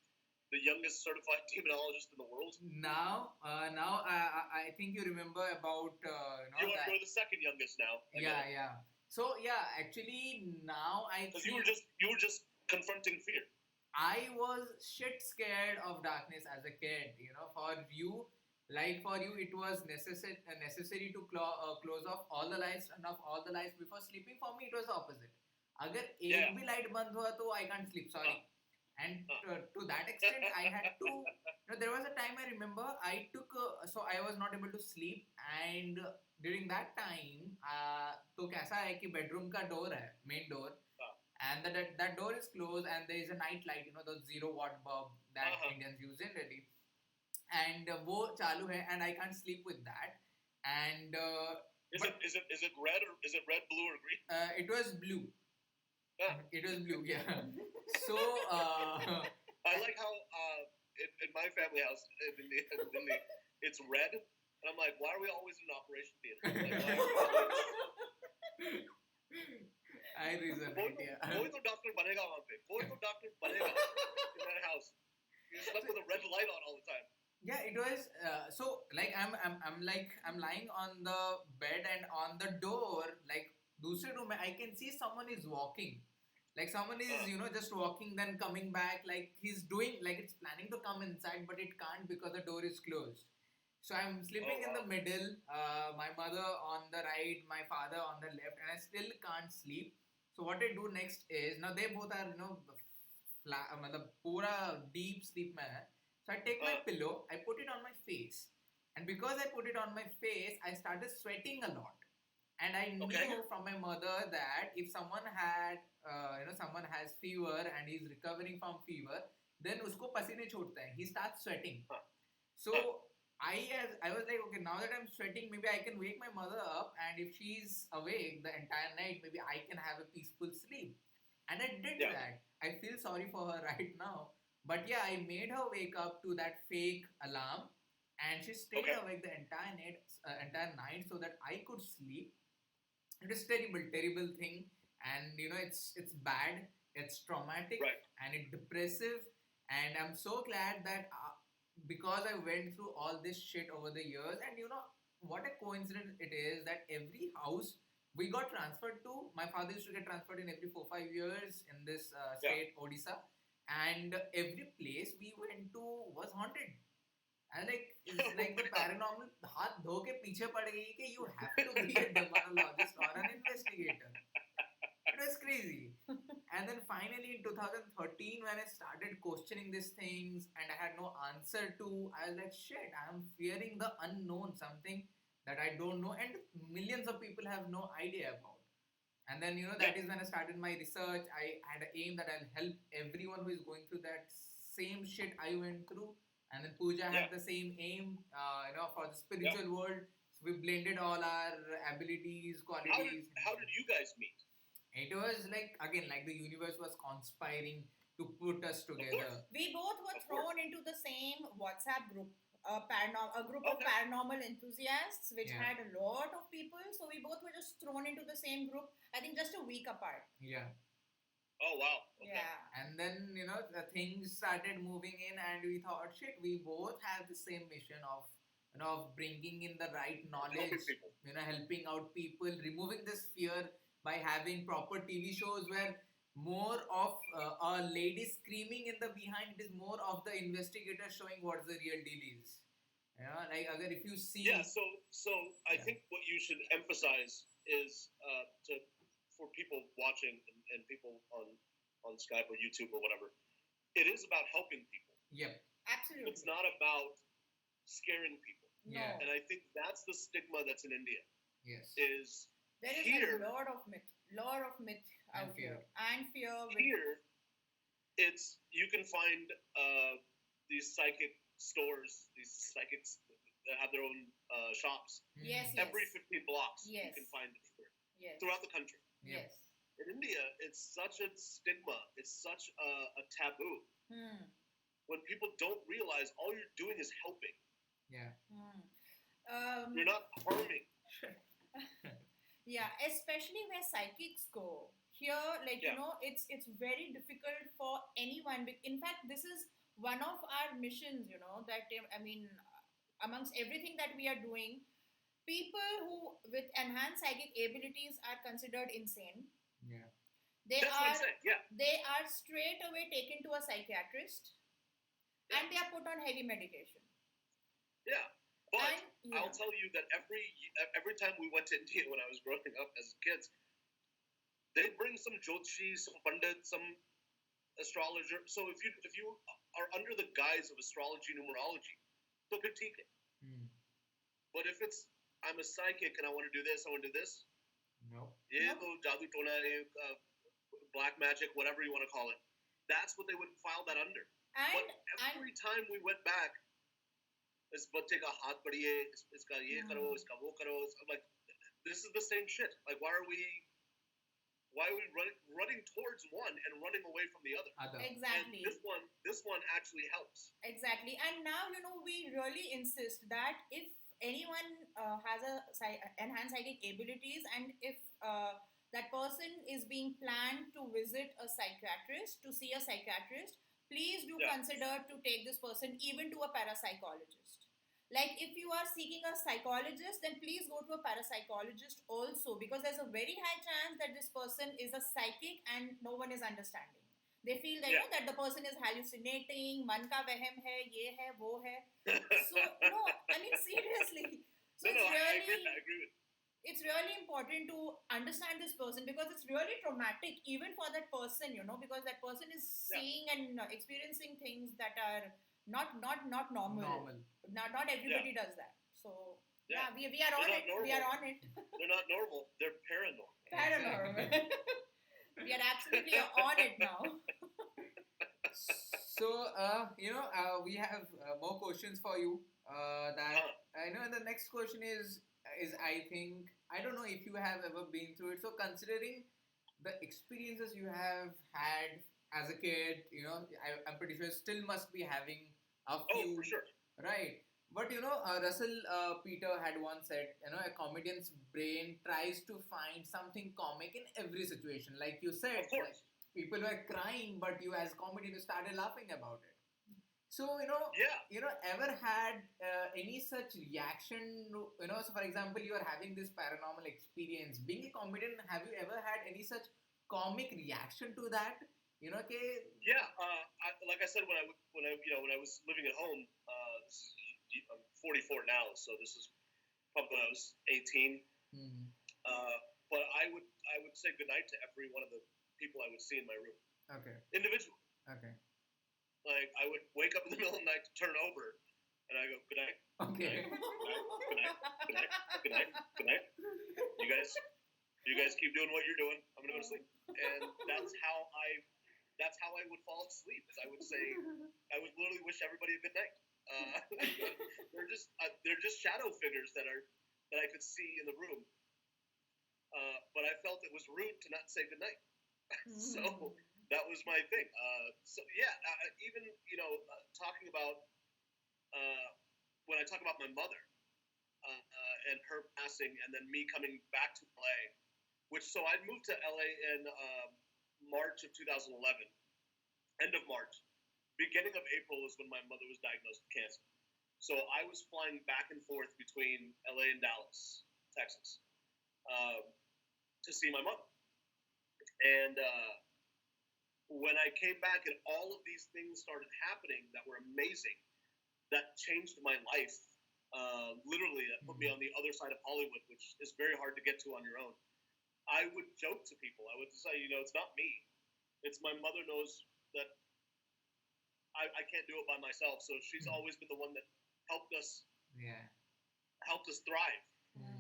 the youngest certified demonologist in the world? Now, I think you remember about you're the second youngest now. Yeah. So yeah, actually now because you were just confronting fear. I was shit scared of darkness as a kid. For you, it was necessary to close off all the lights, turn off all the lights before sleeping. For me, it was the opposite. अगर एक भी light बंद हुआ तो I can't sleep. Sorry. And to that extent, I had to. There was a time I remember I took. So I was not able to sleep, and during that time, तो कैसा है कि bedroom का door है, main door, and that door is closed, and there is a night light, the 0 watt bulb that Indians use generally, and वो चालू है, and I can't sleep with that, and is it red or is it red, blue, or green? It was blue. It was blue, yeah. So I like how in my family house in the, it's red, and I'm like, why are we always in an operation theater? I resonate, yeah. कोई तो doctor बनेगा वहाँ पे, कोई तो doctor बनेगा in that house. You slept with a red light on all the time. Yeah, it was so like I'm lying on the bed, and on the door, like दूसरे room में, I can see someone is walking. Like someone is, just walking, then coming back, like he's doing, like it's planning to come inside, but it can't because the door is closed. So I'm sleeping in the middle, my mother on the right, my father on the left, and I still can't sleep. So what I do next is, now they both are, pura deep sleep mein hai. So I take my pillow, I put it on my face. And because I put it on my face, I started sweating a lot. And I knew from my mother that if someone had, someone has fever and he's recovering from fever, then usko pasine chhodta hai. He starts sweating. So I was like, okay, now that I'm sweating, maybe I can wake my mother up, and if she's awake the entire night, maybe I can have a peaceful sleep. And I did that. I feel sorry for her right now. But yeah, I made her wake up to that fake alarm, and she stayed awake the entire night so that I could sleep. It is terrible thing, and it's bad, it's traumatic, and it's depressive, and I'm so glad that because I went through all this shit over the years, and what a coincidence it is that every house we got transferred to, my father used to get transferred in every 4-5 years in this state, Odisha, and every place we went to was haunted. And it's like the paranormal हाथ धो के पीछे पड़ गई कि you have to be a demonologist or an investigator. It was crazy. And then finally in 2013, when I started questioning these things and I had no answer to, I was like, shit, I'm fearing the unknown, something that I don't know and millions of people have no idea about. And then, that is when I started my research. I had an aim that I'll help everyone who is going through that same shit I went through. And then Pooja had the same aim, for the spiritual world. So we blended all our abilities, qualities. How did you guys meet? It was like the universe was conspiring to put us together. We both were thrown into the same WhatsApp group, a group of paranormal enthusiasts, which had a lot of people. So we both were just thrown into the same group, I think just a week apart. Yeah. Oh, wow. Okay. Yeah. And then, the things started moving in, and we thought, shit, we both have the same mission of bringing in the right knowledge, helping out people, removing this fear by having proper TV shows where more of a lady screaming in the behind, it is more of the investigator showing what the real deal is. If you see... Yeah, so I think what you should emphasize is for people watching and people on Skype or YouTube or whatever, it is about helping people. Yep. Absolutely. It's not about scaring people. No. And I think that's the stigma that's in India. Yes. There is a lot of myth out here. And fear. Here, it's, you can find these psychic stores, these psychics that have their own shops. Yes, Every 50 blocks, you can find it here. Yes. Throughout the country. Yes. In India, it's such a stigma. It's such a taboo. When people don't realize all you're doing is helping. Yeah. You're not harming. Yeah, especially where psychics go. Here, like Yeah. it's very difficult for anyone. In fact, this is one of our missions. That I mean, amongst everything that we are doing, people who with enhanced psychic abilities are considered insane. Yeah. They That's what I'm are saying. Yeah. they are straight away taken to a psychiatrist Yeah. and they are put on heavy medication. Yeah, but And, yeah. I'll tell you that every time we went to India when I was growing up as kids, they bring some jyotishi, some pandit, some astrologer. So if you are under the guise of astrology numerology, तो फिर ठीक है. But if it's I'm a psychic and I want to do this, I want to do this. No. ये तो जादू टोना, black magic, whatever you want to call it. That's what they would file that under. But every time we went back, इस बच्चे का हाथ पड़िए, इसका ये करो, इसका वो करो. I'm like, this is the same shit. Like, why are we running towards one and running away from the other? Exactly. And this one actually helps. Exactly. And now, we really insist that if anyone has enhanced psychic abilities, and if that person is being planned to visit a psychiatrist, to see a psychiatrist, please do consider to take this person even to a parapsychologist. Like, if you are seeking a psychologist, then please go to a parapsychologist also, because there's a very high chance that this person is a psychic and no one is understanding. They feel that, that the person is hallucinating, man ka vahem hai, ye hai, wo hai. So, no, I mean, seriously. So I agree with. It's really important to understand this person, because it's really traumatic even for that person, because that person is seeing and experiencing things that are not normal. Not everybody does that. So we are on it. Normal. We are on it. They're not normal. They're paranormal. Paranormal. We are absolutely on it now. So we have more questions for you. That I know. And the next question is I think, I don't know if you have ever been through it. So considering the experiences you have had as a kid, I'm pretty sure still must be having a few. Oh, for sure. Right. But Russell Peter had once said, a comedian's brain tries to find something comic in every situation. Like you said, of course. Like, people were crying, but you as comedian you started laughing about it. So, ever had any such reaction, so for example, you are having this paranormal experience. Being a comedian, have you ever had any such comic reaction to that? Yeah, like I said, when I was living at home, I'm 44 now, so this is probably when I was 18. Mm-hmm. But I would say goodnight to every one of the people I would see in my room. Okay. Individually. Okay. Like, I would wake up in the middle of the night to turn over, and I go, good night. Okay. Good night. You guys keep doing what you're doing. I'm gonna go to sleep. And that's how I would fall asleep. I would say, I would literally wish everybody a good night. They're just shadow figures that I could see in the room. But I felt it was rude to not say good night. So that was my thing. Even talking about when I talk about my mother and her passing, and then me coming back to LA, so I moved to LA in March of 2011, end of March. Beginning of April is when my mother was diagnosed with cancer. So I was flying back and forth between LA and Dallas, Texas, to see my mother. And when I came back and all of these things started happening that were amazing, that changed my life, literally, that put me on the other side of Hollywood, which is very hard to get to on your own. I would joke to people. I would say, it's not me. It's my mother knows that I can't do it by myself. So she's always been the one that helped us thrive.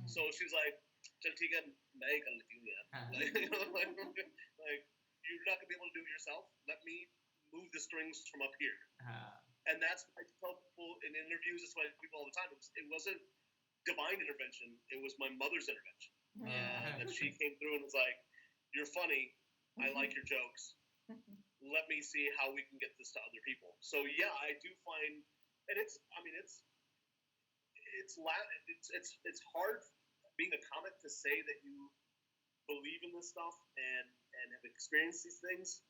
So she's like, "Chal theek hai, main hi kar leti hu yaar." Like, you're not gonna be able to do it yourself. Let me move the strings from up here. And that's what I tell people in interviews. That's what I tell people all the time. It wasn't divine intervention. It was my mother's intervention. And she came through and was like, "You're funny. I like your jokes. Let me see how we can get this to other people." So yeah, I do find, and it's hard. being a comic to say that you believe in this stuff and have experienced these things.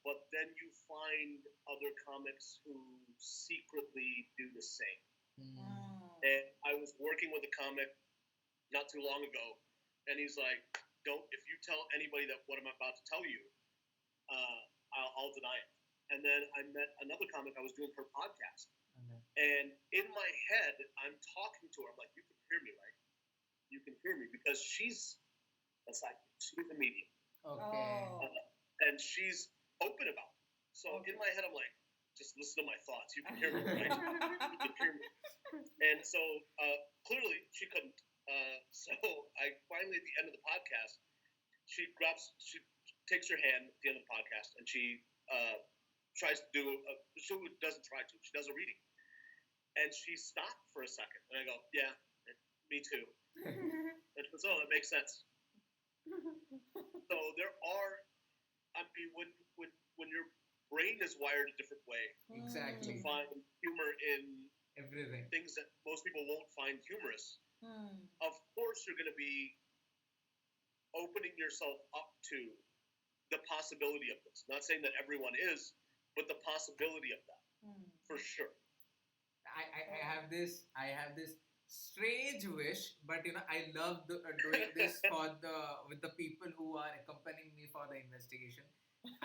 But then you find other comics who secretly do the same. And I was working with a comic not too long ago, and he's like, if you tell anybody that what I'm about to tell you, I'll deny it. And then I met another comic. I was doing her podcast. Okay. And in my head, I'm talking to her. I'm like, you can hear me, right? You can hear me because she's a psychic. She's a medium. Okay. And she's open about it. So in my head, I'm like, just listen to my thoughts. You can hear me, right? You can hear me. And so clearly she couldn't. So I finally, at the end of the podcast, she takes her hand at the end of the podcast, and she tries to do, she doesn't try to, she does a reading. And she stopped for a second, and I go, yeah, me too. And she goes, oh, that makes sense. So there are, I mean, when your brain is wired a different way, exactly, to find humor in everything, things that most people won't find humorous, of course you're going to be opening yourself up to the possibility of this. Not saying that everyone is, but the possibility of that, for sure. I have this strange wish, but I love doing this with the people who are accompanying me for the investigation.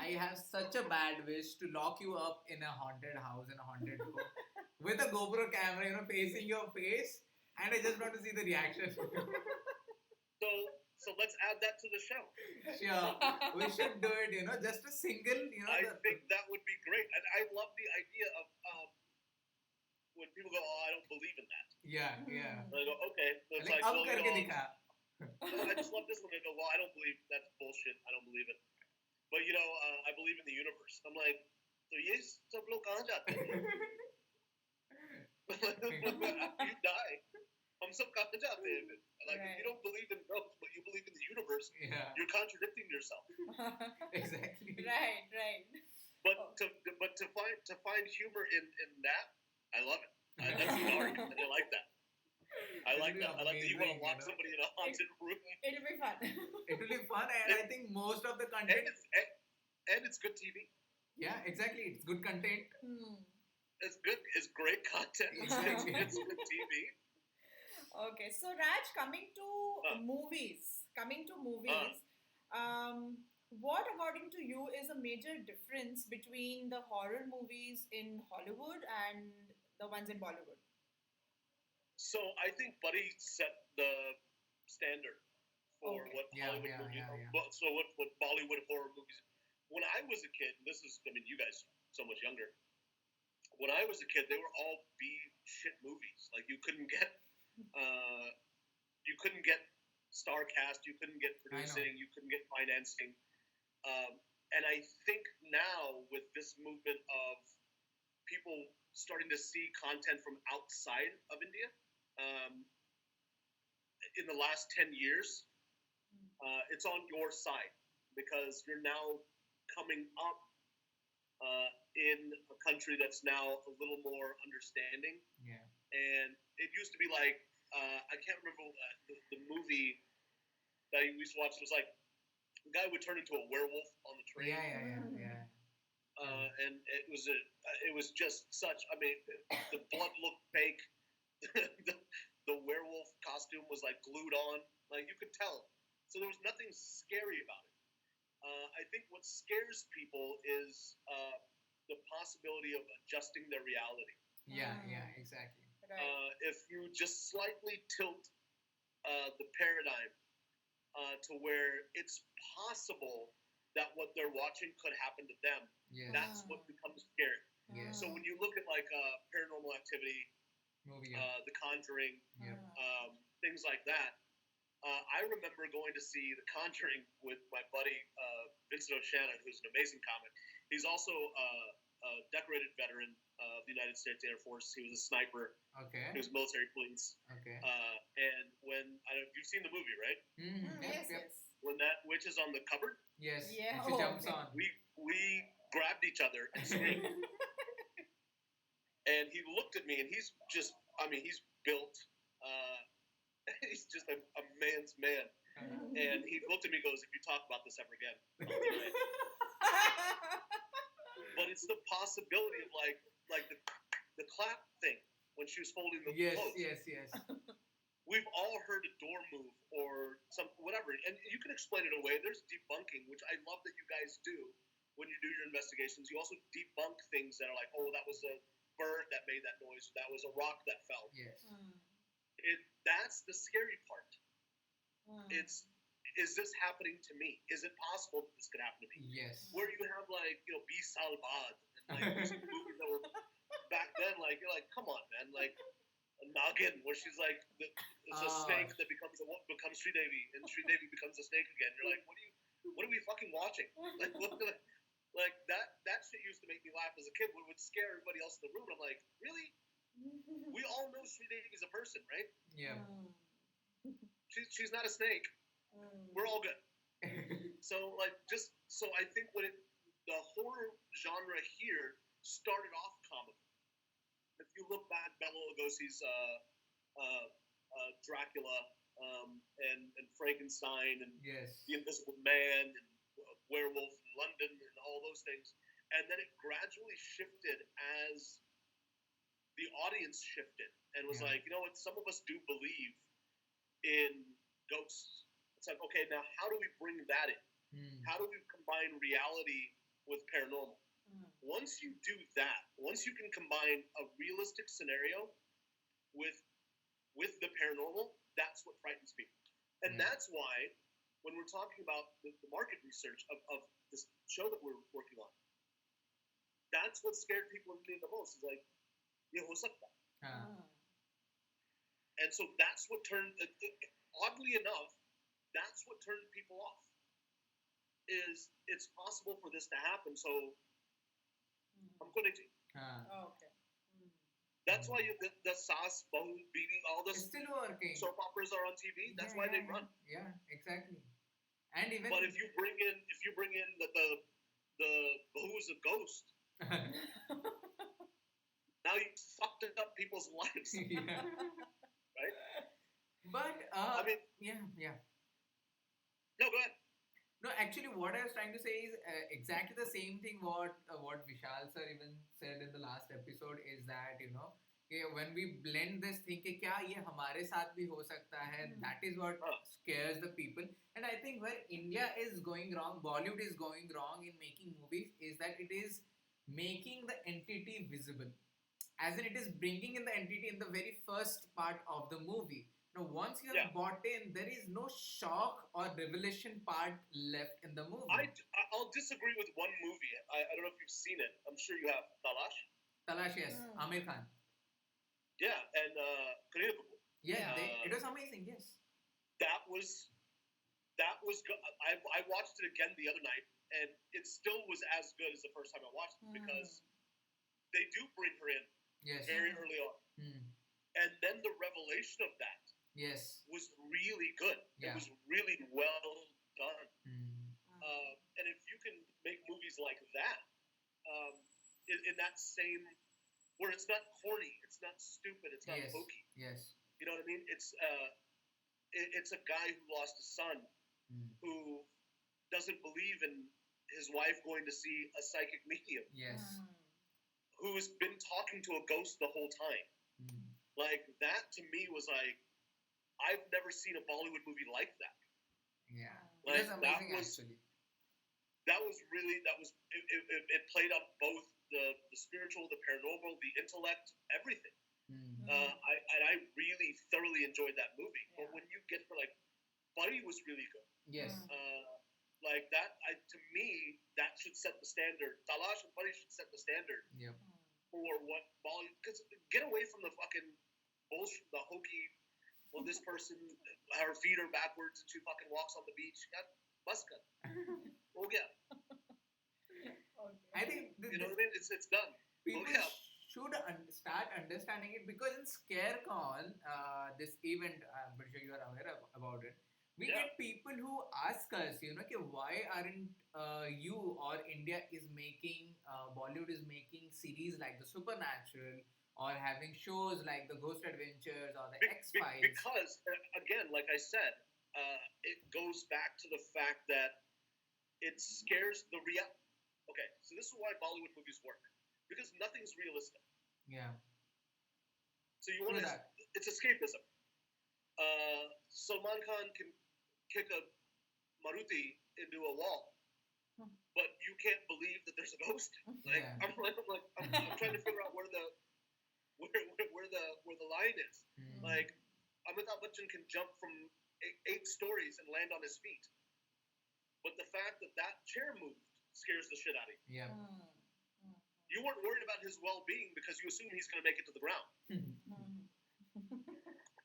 I have such a bad wish to lock you up in a haunted house, in a haunted room, with a GoPro camera, facing your face, and I just want to see the reaction. So let's add that to the show. Sure, we should do it. Just a single. I think that would be great, and I love the idea of when people go, "Oh, I don't believe in that." Yeah. And I go, "Okay." So it's like, well, I just love this one. They go, "Well, I don't believe that's bullshit. I don't believe it." But I believe in the universe. I'm like, so yes, सब लोग कहाँ जाते हैं? After you die, हम सब कहाँ जाते हैं? Like, if you don't believe in ghosts, but you believe in the universe, you're contradicting yourself. Exactly. Right. But to find humor in that, I love it. That's dark, and I like that. I like that. I like that you want to lock somebody in a haunted room. It'll be fun. It will be fun, and I think most of the content. And it's good TV. Yeah, exactly. It's good content. It's good. It's great content. Exactly. It's good TV. Okay, so Raj, coming to movies. What, according to you, is a major difference between the horror movies in Hollywood and the ones in Bollywood? So I think Buddy set the standard for what Hollywood movies. So what Bollywood horror movies. When I was a kid, you guys so much younger. When I was a kid, they were all B shit movies. Like you couldn't get star cast, you couldn't get producing, you couldn't get financing. And I think now with this movement of people starting to see content from outside of India, in the last 10 years, it's on your side because you're now coming up in a country that's now a little more understanding. Yeah. And it used to be like, I can't remember the movie that I used to watch. It was like the guy would turn into a werewolf on the train. Yeah. And it was just such. I mean, the blood looked fake. The werewolf costume was like glued on. Like you could tell. So there was nothing scary about it. I think what scares people is the possibility of adjusting their reality. Yeah, exactly. If you just slightly tilt the paradigm to where it's possible that what they're watching could happen to them, that's what becomes scary. Yeah. So when you look at like Paranormal Activity, movie, The Conjuring, things like that, I remember going to see The Conjuring with my buddy Vincent O'Shannon, who's an amazing comic. He's also a decorated veteran of the United States Air Force. He was a sniper. Okay. He was military police. Okay. And you've seen the movie, right? Mm-hmm. Yes. When that witch is on the cupboard. Yes. Yeah. She jumps on. We grabbed each other and screamed. And he looked at me, and he's built. He's he's just a man's man. And he looked at me and goes, if you talk about this ever again, I'll be right. But it's the possibility of like the clap thing when she was folding the clothes. Yes. We've all heard a door move or some whatever, and you can explain it away. There's debunking, which I love that you guys do when you do your investigations. You also debunk things that are like, oh, that was a bird that made that noise. That was a rock that fell. Yes. That's the scary part. Is this happening to me? Is it possible that this could happen to me? Yes. Where you have like, Be Salbad and like these movies that were back then, like you're like, come on, man, like a Noggin, where she's like, it's a snake that becomes Sri Devi, and Sri Devi becomes a snake again. You're like, what are we fucking watching? Like that shit used to make me laugh as a kid. When it would scare everybody else in the room. I'm like, really? We all know Sri Devi is a person, right? Yeah. She's not a snake. We're all good. So I think the horror genre here started off comical. If you look back, Bela Lugosi's Dracula and Frankenstein and The Invisible Man and Werewolf in London and all those things, and then it gradually shifted as the audience shifted and was like, you know what, some of us do believe in ghosts. It's like, okay, now how do we bring that in? How do we combine reality with paranormal? Once you do that, once you can combine a realistic scenario with the paranormal, that's what frightens people. And that's why when we're talking about the market research of this show that we're working on, that's what scared people in me the most. Is like, what's up? And so that's what turned, oddly enough, that's what turned people off. Is it's possible for this to happen, so I'm going to. Okay. That's why the Saas, Bahu, Bibi, all this still working. Soap operas are on TV. That's why they run. Yeah, exactly. And even but if you bring in the Bahu's a ghost, now you fucked up people's lives. Right? But I mean, yeah. No, go ahead. No, actually, what I was trying to say is exactly the same thing what Vishal sir even said in the last episode is that when we blend this thing कि क्या ये हमारे साथ भी हो सकता है, that is what scares the people. And I think where India is going wrong, Bollywood is going wrong in making movies is that it is making the entity visible, as in it is bringing in the entity in the very first part of the movie. Now, once you have bought in, there is no shock or revelation part left in the movie. I'll disagree with one movie. I don't know if you've seen it. I'm sure you have. Talash, yes. Amir Khan. Yeah, and Kareena Kapoor. Yeah, it was amazing, yes. That was good. I watched it again the other night, and it still was as good as the first time I watched it because they do bring her in very early on. And then the revelation of that was really good. It was really well done. And if you can make movies like that, in that same, where it's not corny, it's not stupid, it's not hokey. Yes. You know what I mean? It's a guy who lost a son who doesn't believe in his wife going to see a psychic medium. Yes. Who's been talking to a ghost the whole time. Like, that to me was like, I've never seen a Bollywood movie like that. Yeah. Like, it was amazing, actually. It played up both the spiritual, the paranormal, the intellect, everything. I really thoroughly enjoyed that movie. But when you get for like, Buddy was really good. Yes. Like that, to me, that should set the standard. Talash and Buddy should set the standard. Yep. For what Bollywood, because get away from the fucking bullshit, the hokey. Well, this person, her feet are backwards and she fucking walks on the beach. Yeah, buska. Oh yeah. I think you know what I mean. It's done. People should start understanding it because in ScareCon, this event, I'm pretty sure you are aware about it. We get people who ask us, why aren't you or India is making, Bollywood is making series like The Supernatural or having shows like the Ghost Adventures or the X Files. Because again, like I said, it goes back to the fact that it scares the real. Okay, so this is why Bollywood movies work, because nothing's realistic. Yeah. So you want to? It's escapism. Salman Khan can kick a Maruti into a wall, but you can't believe that there's a ghost. Like yeah. I'm trying to figure out where the line is. Like Amitabh Bachchan can jump from eight stories and land on his feet, but the fact that that chair moved scares the shit out of you. Yeah. You weren't worried about his well-being because you assume he's going to make it to the ground.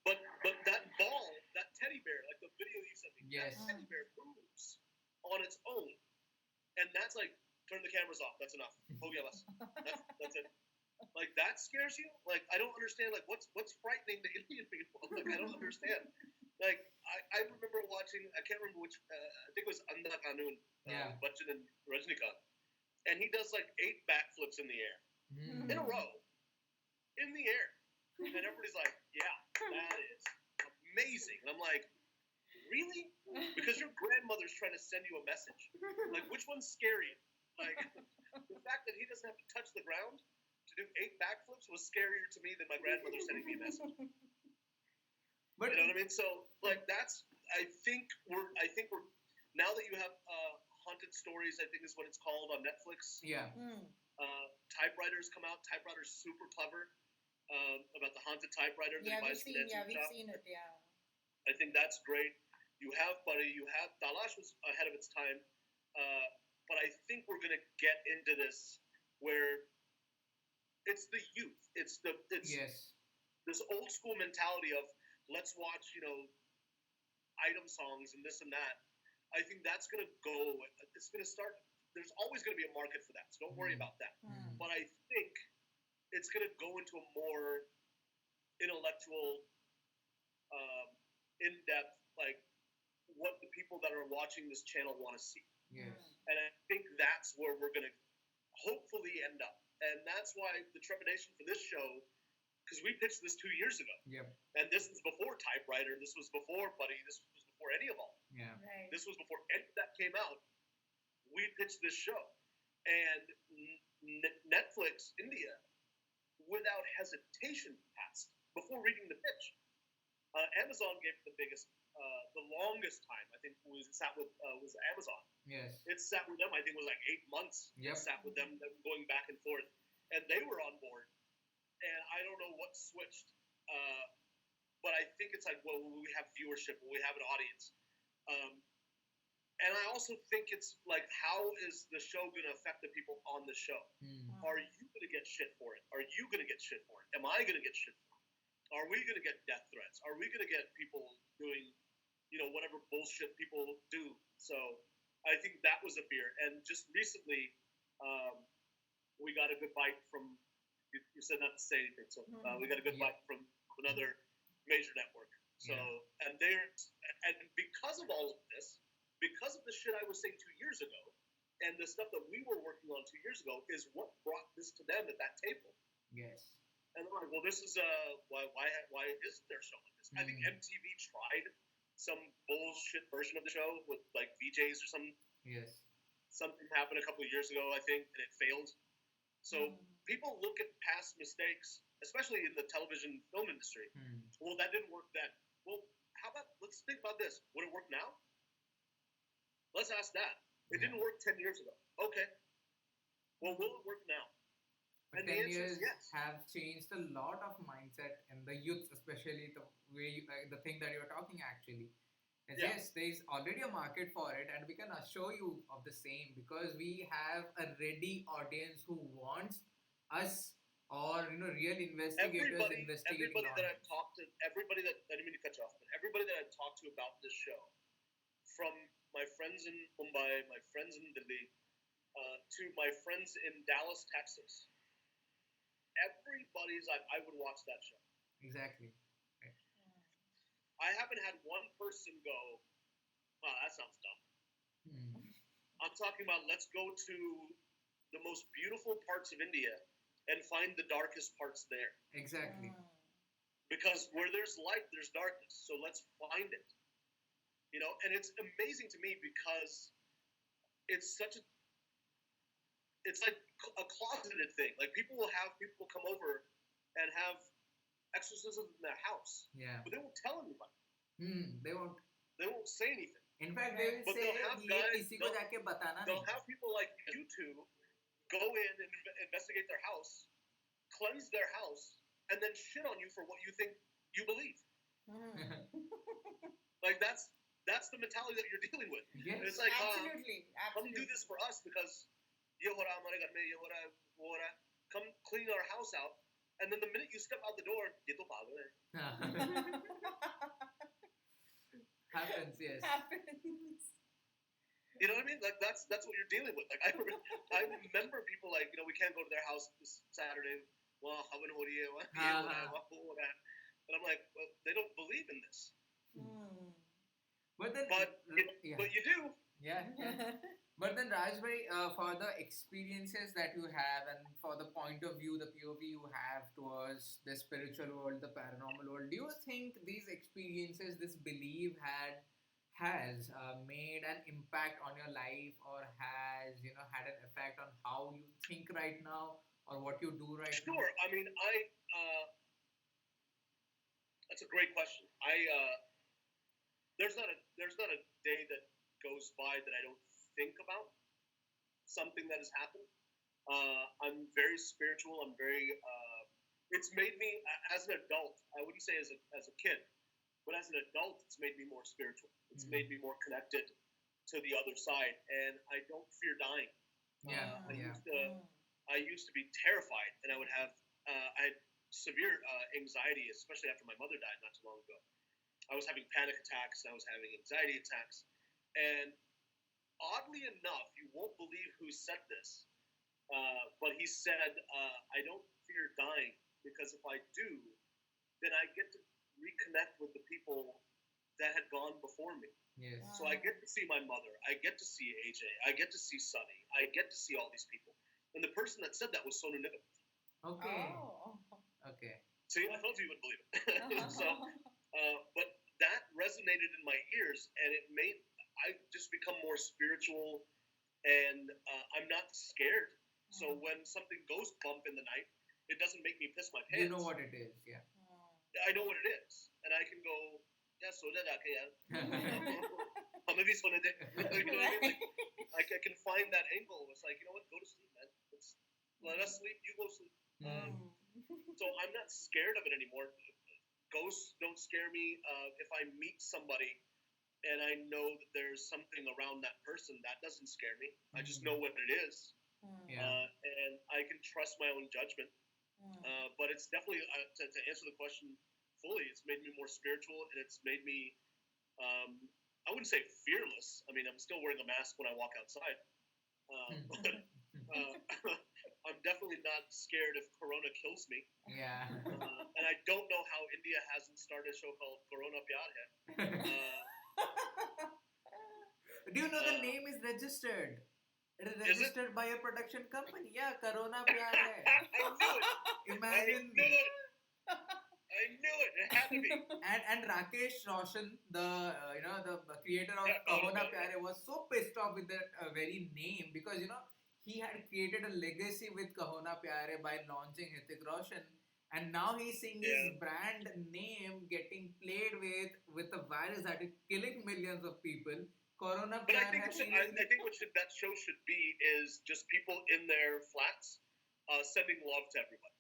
But that ball, that teddy bear, like the video you sent me, yes. that teddy bear moves on its own, and that's like turn the cameras off. That's enough. That's it. Like that scares you? Like I don't understand. Like what's frightening the Indian people? Like I don't understand. Like I remember watching. I can't remember which. I think it was Andha Kanun, Bachchan and Rajnikant, and he does like 8 backflips in the air in a row, in the air, and everybody's like, "Yeah, that is amazing." And I'm like, "Really?" Because your grandmother's trying to send you a message. Like, which one's scarier? Like the fact that he doesn't have to touch the ground to do 8 backflips was scarier to me than my grandmother sending me a message. But you know what I mean? So like that's I think we're now that you have Haunted Stories, I think is what it's called on Netflix. Yeah. Typewriters come out. Typewriters super clever about the haunted typewriter. We've seen it. Yeah. I think that's great. You have Buddy. You have Talash was ahead of its time, but I think we're gonna get into this where it's the youth. It's yes. This old school mentality of let's watch, item songs and this and that. I think that's going to go. It's going to start. There's always going to be a market for that, so don't worry about that. But I think it's going to go into a more intellectual, in-depth, like what the people that are watching this channel want to see. Yes. And I think that's where we're going to hopefully end up. And that's why the trepidation for this show. Because we pitched this 2 years ago. Yep. And this was before Typewriter. This was before Buddy. This was before any of them. Yeah. Right. This was before any of that came out. We pitched this show. And Netflix India, without hesitation, passed before reading the pitch. Amazon gave the longest time. I think was Amazon. Yes. It sat with them. I think it was like 8 months. Yep. It sat with them going back and forth. And they were on board. And I don't know what switched, but I think it's like, well, we have viewership, we have an audience. And I also think it's like, how is the show going to affect the people on the show? Are you going to get shit for it? Are you going to get shit for it? Am I going to get shit for it? Are we going to get death threats? Are we going to get people doing, whatever bullshit people do? So I think that was a fear. And just recently, we got a good bite from... You said not to say anything, so we got a good bite from another major network. So and because of all of this, because of the shit I was saying 2 years ago, and the stuff that we were working on 2 years ago, is what brought this to them at that table. Yes. And they're like, well, this is why isn't there show like this? I think MTV tried some bullshit version of the show with like VJs or something. Yes. Something happened a couple of years ago, I think, and it failed. So people look at past mistakes, especially in the television film industry. Well, that didn't work then. Well, let's think about this. Would it work now? Let's ask that. It didn't work 10 years ago. Okay. Well, will it work now? But 10 years have changed a lot of mindset in the youth, especially the way the thing that you're talking actually. Yes, there is already a market for it, and we can assure you of the same because we have a ready audience who wants us or real investigators investigating. Everybody that I've talked to, I didn't mean to cut you off, but everybody that I've talked to about this show, from my friends in Mumbai, my friends in Delhi, to my friends in Dallas, Texas, everybody's like, I would watch that show. Exactly. I haven't had one person go, oh, that sounds dumb. I'm talking about let's go to the most beautiful parts of India and find the darkest parts there. Exactly. Because where there's light, there's darkness. So let's find it. And it's amazing to me because it's like a closeted thing. Like people will have people come over and have exorcisms in their house. Yeah. But they won't tell anybody. They won't. They won't say anything. In fact, they will say, they'll have people like you two go in and investigate their house, cleanse their house, and then shit on you for what you think you believe. Like that's the mentality that you're dealing with. Yes. It's like, absolutely. Come do this for us because come clean our house out, and then the minute you step out the door, happens, yes. Happens. You know what I mean? Like that's what you're dealing with. Like I remember people like, we can't go to their house this Saturday. And I'm like, well, they don't believe in this. But you do. Yeah. But then Rajbhai, for the experiences that you have and for the point of view, the POV you have towards the spiritual world, the paranormal world, do you think these experiences, this belief has made an impact on your life, or has had an effect on how you think right now or what you do right now? Sure. I mean, that's a great question. There's not a day that goes by that I don't think about something that has happened. I'm very spiritual. I'm very. It's made me as an adult. I wouldn't say as a kid, but as an adult, it's made me more spiritual. It's made me more connected to the other side, and I don't fear dying. I used to be terrified, and I would have. I had severe anxiety, especially after my mother died not too long ago. I was having panic attacks. I was having anxiety attacks, and oddly enough, you won't believe who said this, but he said, I don't fear dying because if I do, then I get to reconnect with the people that had gone before me. Yes. So I get to see my mother. I get to see AJ. I get to see Sunny. I get to see all these people. And the person that said that was Sonu Nigam. Okay. Oh. Okay. See, I told you wouldn't believe it. But that resonated in my ears, and I've just become more spiritual, and I'm not scared. So when something goes bump in the night, it doesn't make me piss my pants. You know what it is, yeah. I know what it is, and I can go, yeah, so did I, maybe so did it. You know what I mean? Like, I can find that angle. It's like, you know what? Go to sleep, man. Let us sleep. You go sleep. So I'm not scared of it anymore. Ghosts don't scare me. If I meet somebody and I know that there's something around that person, that doesn't scare me. I just know what it is. And I can trust my own judgment. But it's definitely, to answer the question fully, it's made me more spiritual, and it's made me, I wouldn't say fearless. I mean, I'm still wearing a mask when I walk outside. But I'm definitely not scared if Corona kills me. Yeah. And I don't know how India hasn't started a show called Corona Pyar Hai. Do you know the name is registered? It is registered by a production company. Yeah, Corona Pyar Hai. I knew it. Imagine. I knew it. It had to be. And Rakesh Roshan, the the creator of Corona Pyar Hai, was so pissed off with that very name because he had created a legacy with Kahona Pyare by launching Hrithik Roshan, and now he's seeing his brand name getting played with a virus that is killing millions of people. Corona Pyare Hai. I think what that show should be is just people in their flats sending love to everybody,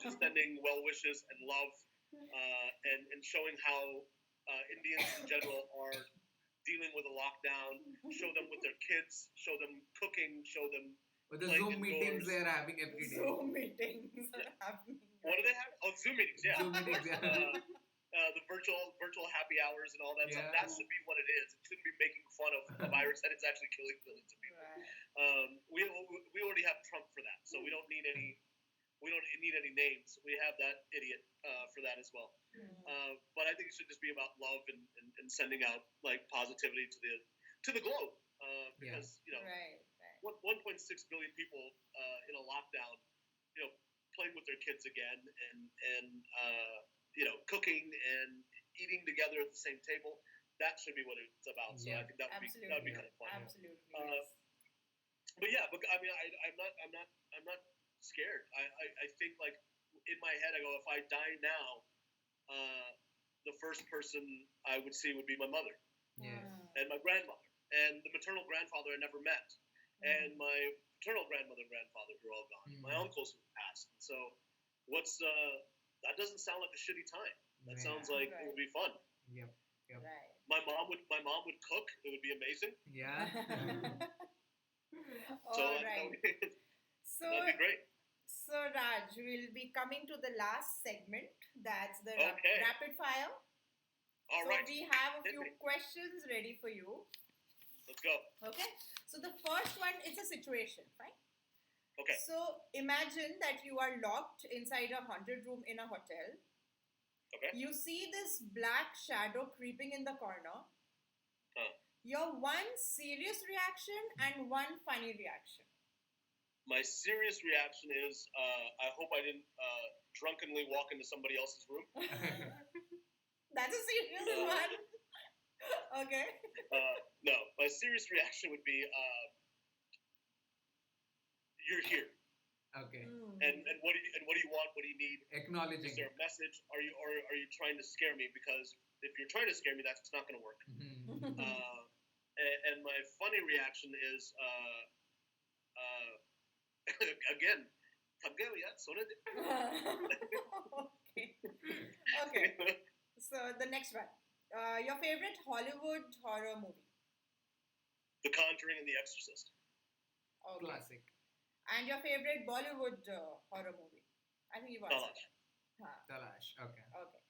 just sending well wishes and love, and showing how Indians in general are dealing with a lockdown, show them with their kids, show them cooking, show them with the Zoom meetings they're having every day. Zoom meetings happening. What do they have? Oh, Zoom meetings, yeah. Zoom meetings, yeah. The virtual happy hours and all that stuff. That should be what it is. It shouldn't be making fun of a virus that is actually killing millions of people. Right. We already have Trump for that, so we don't need any names. We have that idiot for that as well. But I think it should just be about love and sending out like positivity to the globe. Because 1.6 billion people in a lockdown playing with their kids again and cooking and eating together at the same table. That should be what it's about. So I think that would be kind of fun. Absolutely. Yes. But yeah, but I mean, I'm not scared. I think like in my head, I go, if I die now, the first person I would see would be my mother, and my grandmother, and the maternal grandfather I never met, and my paternal grandmother and grandfather who are all gone. My uncles who passed. So that doesn't sound like a shitty time. That sounds like it would be fun. Yep. Right. My mom would cook. It would be amazing. Yeah. So right. that'd be great. So Raj, we'll be coming to the last segment. That's the rapid fire. All right. We have a few questions ready for you. Let's go. Okay. So the first one is a situation, right? Okay. So imagine that you are locked inside a haunted room in a hotel. Okay. You see this black shadow creeping in the corner. Your one serious reaction and one funny reaction. My serious reaction is, I hope I didn't drunkenly walk into somebody else's room. That's a serious one. Okay. No, my serious reaction would be, you're here. Okay. And what do you want? What do you need? Acknowledging. Is there a message? Are you trying to scare me? Because if you're trying to scare me, that's not going to work. And my funny reaction is, again, Okay. So the next one, your favorite Hollywood horror movie? The Conjuring and The Exorcist. Okay. Classic. And your favorite Bollywood horror movie? I think you've answered that. Talash. Okay. Okay.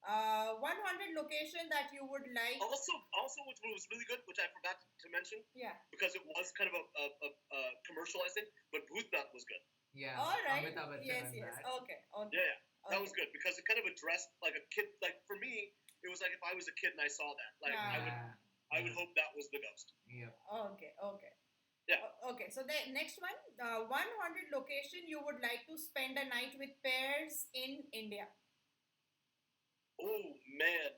100 location that you would like. Also, which was really good, which I forgot to mention. Yeah. Because it was kind of a commercializing, but Bhootnath was good. Yeah. All right. Yes. Okay. Yeah. That was good because it kind of addressed like a kid. Like for me, it was like if I was a kid and I saw that, like I would hope that was the ghost. Yeah. Okay. Yeah. Okay. So the next one, 100 location you would like to spend a night with pairs in India. Oh man,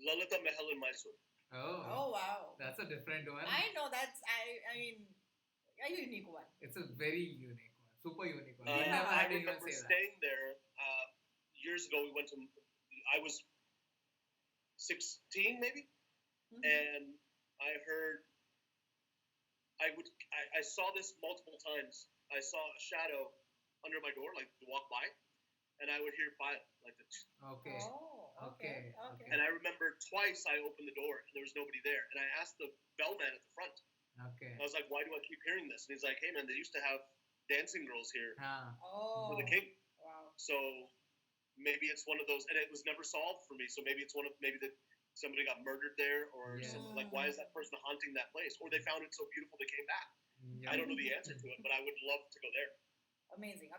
Lalita Mahal in Mysore. Oh wow. That's a different one. I know that's I mean a unique one. It's a very unique one, super unique one. I remember staying there years ago. I was 16 maybe, and I heard. I saw this multiple times. I saw a shadow under my door, like to walk by, and I would hear fire, like the. Okay. Oh, okay. And I remember twice I opened the door and there was nobody there, and I asked the bellman at the front. Okay. I was like, "Why do I keep hearing this?" And he's like, "Hey man, they used to have dancing girls here for the king. Wow. So maybe it's one of those, and it was never solved for me. So maybe it's somebody got murdered there, or something. Like, why is that person haunting that place? Or they found it so beautiful they came back. I don't know the answer to it, but I would love to go there." Amazing.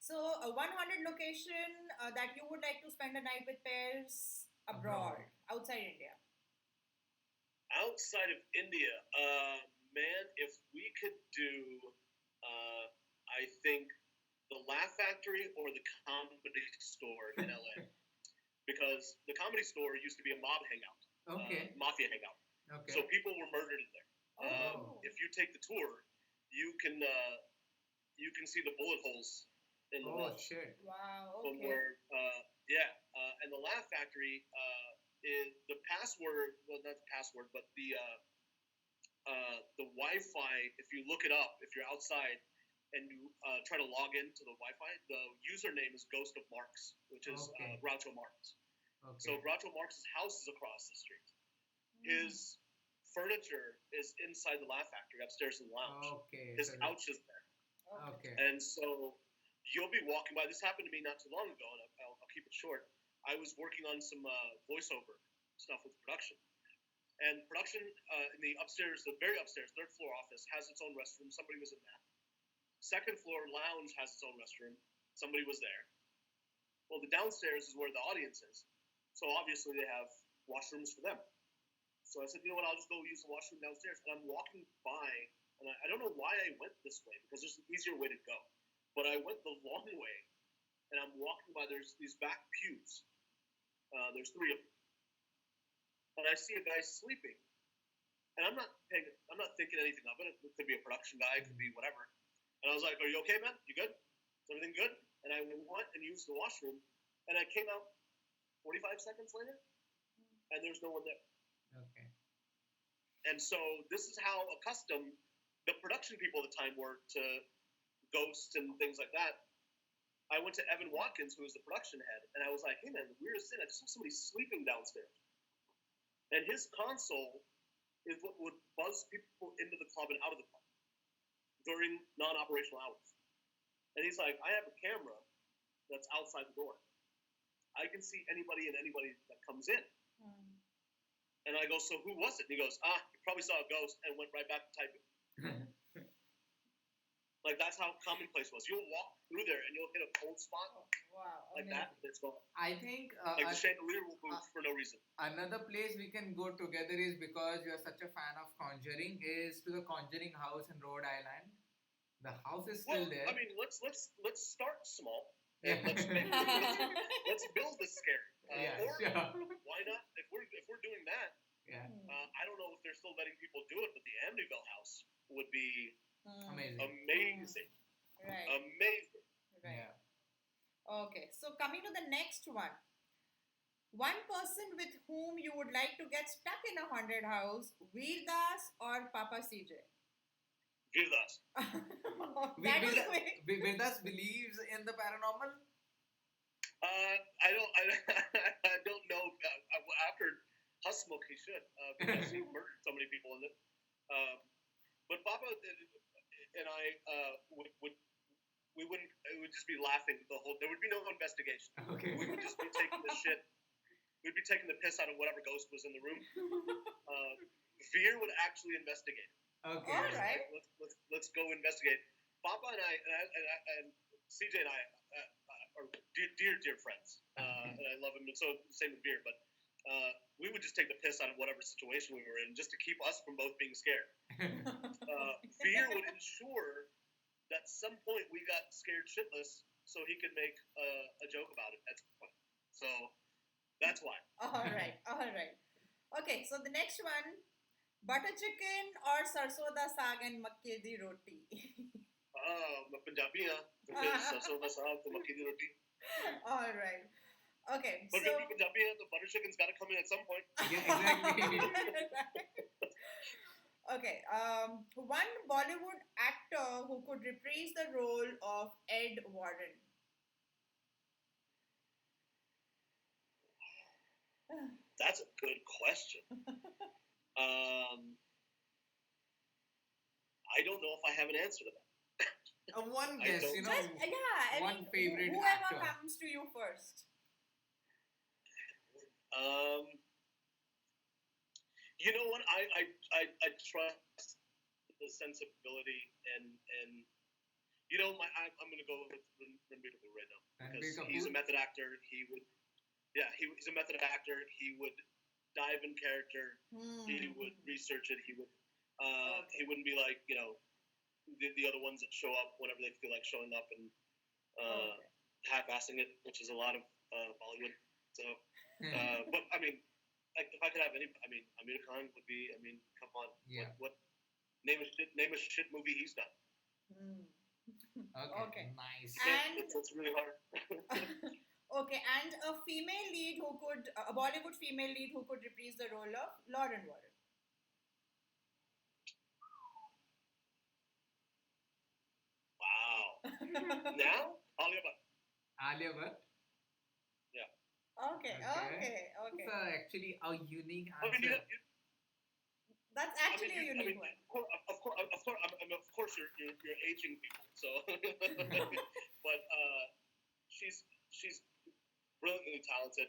So, a 100 location that you would like to spend a night with pairs abroad, outside India. Outside of India, man, if we could do, I think the Laugh Factory or the Comedy Store in LA, because the Comedy Store used to be a mob hangout, mafia hangout. Okay. So people were murdered in there. If you take the tour, you can see the bullet holes in the walls. Shit. Wow. From Okay. where, and the Laugh Factory is the password. Well, not the password, but the Wi-Fi. If you look it up, if you're outside and you try to log into the Wi-Fi, the username is Ghost of Marx, which is Groucho Marx. Okay. So Groucho Marx's house is across the street. His furniture is inside the Laugh Factory, upstairs in the lounge. Okay. His couch is there. Okay. And so you'll be walking by. This happened to me not too long ago, and I'll keep it short. I was working on some voiceover stuff with production. And production in the upstairs, the very upstairs, third floor office has its own restroom. Somebody was in that. Second floor lounge has its own restroom. Somebody was there. Well, the downstairs is where the audience is. So obviously they have washrooms for them. So I said, you know what, I'll just go use the washroom downstairs. And I'm walking by, and I don't know why I went this way because there's an easier way to go, but I went the long way, and I'm walking by. There's these back pews. There's 3 of them, and I see a guy sleeping, and I'm not thinking anything of it. It could be a production guy, it could be whatever. And I was like, "Are you okay, man? You good? Is everything good?" And I went and used the washroom, and I came out 45 seconds later, and there's no one there. Okay. And so this is how accustomed the production people at the time were to ghosts and things like that. I went to Evan Watkins, who was the production head, and I was like, "Hey man, the weirdest thing, I just saw somebody sleeping downstairs." And his console is what would buzz people into the club and out of the club during non-operational hours. And he's like, "I have a camera that's outside the door. I can see anybody and anybody that comes in." And I go, "So who was it?" And he goes, "You probably saw a ghost," and went right back to typing. Like, that's how commonplace was. You'll walk through there and you'll hit a cold spot. Wow. Like that, it's gone. I think like the chandelier will move for no reason. Another place we can go together is, because you are such a fan of Conjuring, is to the Conjuring house in Rhode Island. The house is still there. I mean, let's start small. And let's build the scare. Why not? If we're doing that, I don't know if they're still letting people do it, but the Amityville house would be amazing. Right. Amazing. Right. Yeah. Okay, so coming to the next one. One person with whom you would like to get stuck in a haunted house, Veer Das or Papa CJ? Veer Das. Veer Das believes in the paranormal? I don't know. After Husmuk, he should, because he murdered so many people in it. But Papa and I we wouldn't. It would just be laughing the whole. There would be no investigation. Okay. We would just be taking the shit. We'd be taking the piss out of whatever ghost was in the room. Veer would actually investigate. Okay. All right. Let's go investigate. Papa and I and CJ and I are dear friends, and I love him. And so same with Veer, but. We would just take the piss out of whatever situation we were in, just to keep us from both being scared. Veer would ensure that some point we got scared shitless, so he could make a joke about it at some point. So that's why. All right. Okay, so the next one, butter chicken or sarson da saag and makke di roti? Punjabi, sarson da saag and makke di roti. All right. Okay, but so... Punjabi, the butter chicken's got to come in at some point. Yeah, exactly. Okay, one Bollywood actor who could reprise the role of Ed Warren. That's a good question. I don't know if I have an answer to that. One guess, one favorite whoever actor. comes to you first. You know what? I trust the sensibility and I'm gonna go with Ranbir Kapoor right now because he's a method actor. He's a method actor. He would dive in character. He would research it. He wouldn't be like the other ones that show up whenever they feel like showing up and half-assing it, which is a lot of Bollywood. So. But I mean, like, if I could have any, Amir Khan would be. I mean, come on, what name a shit movie he's done. Okay. Nice. And it's really hard. Okay, and a Bollywood female lead who could reprise the role of Lauren Warren. Wow. Now, Alia Bhatt. Okay. It's actually a unique answer. That's actually a unique one. Of course, you're aging people. So, but she's brilliantly talented.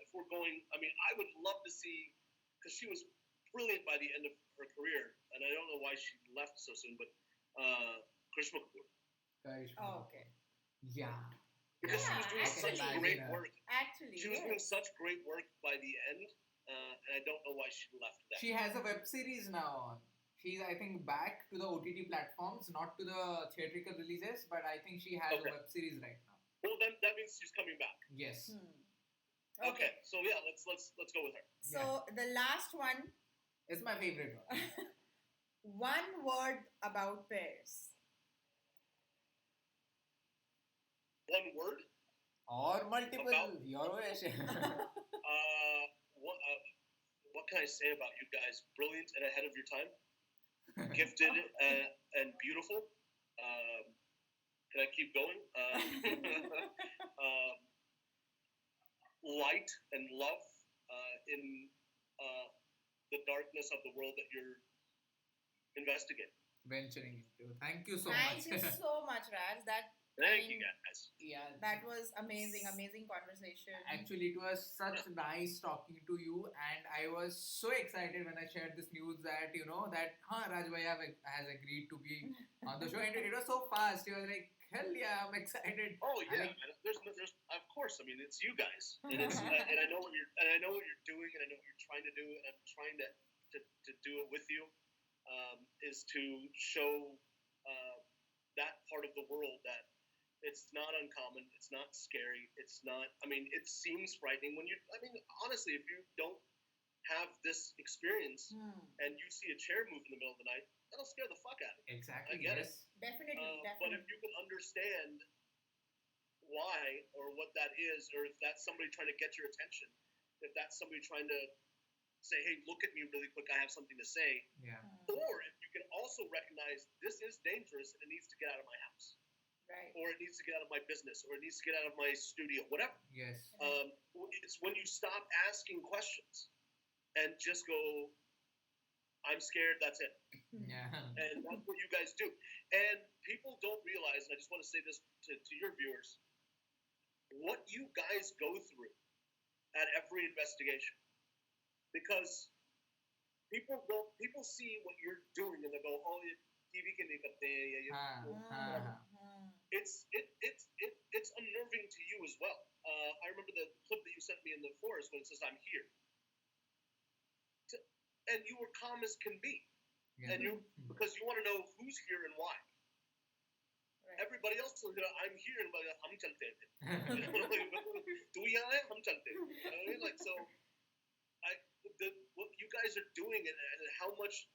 If we're going, I would love to see, because she was brilliant by the end of her career, and I don't know why she left so soon. But Karishma Kapoor. Oh, okay. Yeah. Because she was doing such great work. Actually, she was doing such great work by the end, and I don't know why she left that. She has a web series now on. she's I think back to the OTT platforms, not to the theatrical releases, but I think she has a web series right now. Well, then that means she's coming back. Yes. Okay. So yeah, let's go with her. So the last one. It's my favorite one. One word about Paris. One word? Or multiple. Your wish. What can I say about you guys? Brilliant and ahead of your time. Gifted and beautiful. Can I keep going? Light and love in the darkness of the world that you're investigating. Venturing into. Thank you so much. Thank you so much, Raj. Thank you guys. Yeah, that was amazing conversation. Actually, it was such nice talking to you, and I was so excited when I shared this news that Raj Bhaiya has agreed to be on the show, and it was so fast. He was like, hell yeah, I'm excited. Oh yeah, there's of course. I mean, it's you guys, and it's and I know what you're doing, and I know what you're trying to do, and I'm trying to do it with you. Is to show that part of the world that it's not uncommon, it's not scary, it's not. I mean, it seems frightening when you. I mean, honestly, if you don't have this experience and you see a chair move in the middle of the night, that'll scare the fuck out of you. Exactly. I get it. Definitely. But if you can understand why or what that is, or if that's somebody trying to get your attention, if that's somebody trying to say, hey, look at me really quick, I have something to say. Yeah. Or if you can also recognize this is dangerous and it needs to get out of my house. Right. Or it needs to get out of my business, or it needs to get out of my studio, whatever. Yes. It's when you stop asking questions and just go, I'm scared, that's it. Yeah. And that's what you guys do. And people don't realize, and I just want to say this to your viewers, what you guys go through at every investigation. Because people see what you're doing and they go, oh, TV can make up there. It's unnerving to you as well. I remember the clip that you sent me in the forest when it says, I'm here. And you were calm as can be. Yeah. And because you want to know who's here and why. Right. Everybody else will hear, I'm here, and hum chalte hain. Tu yahan hai, hum chalte hain. Like, so, what you guys are doing and how much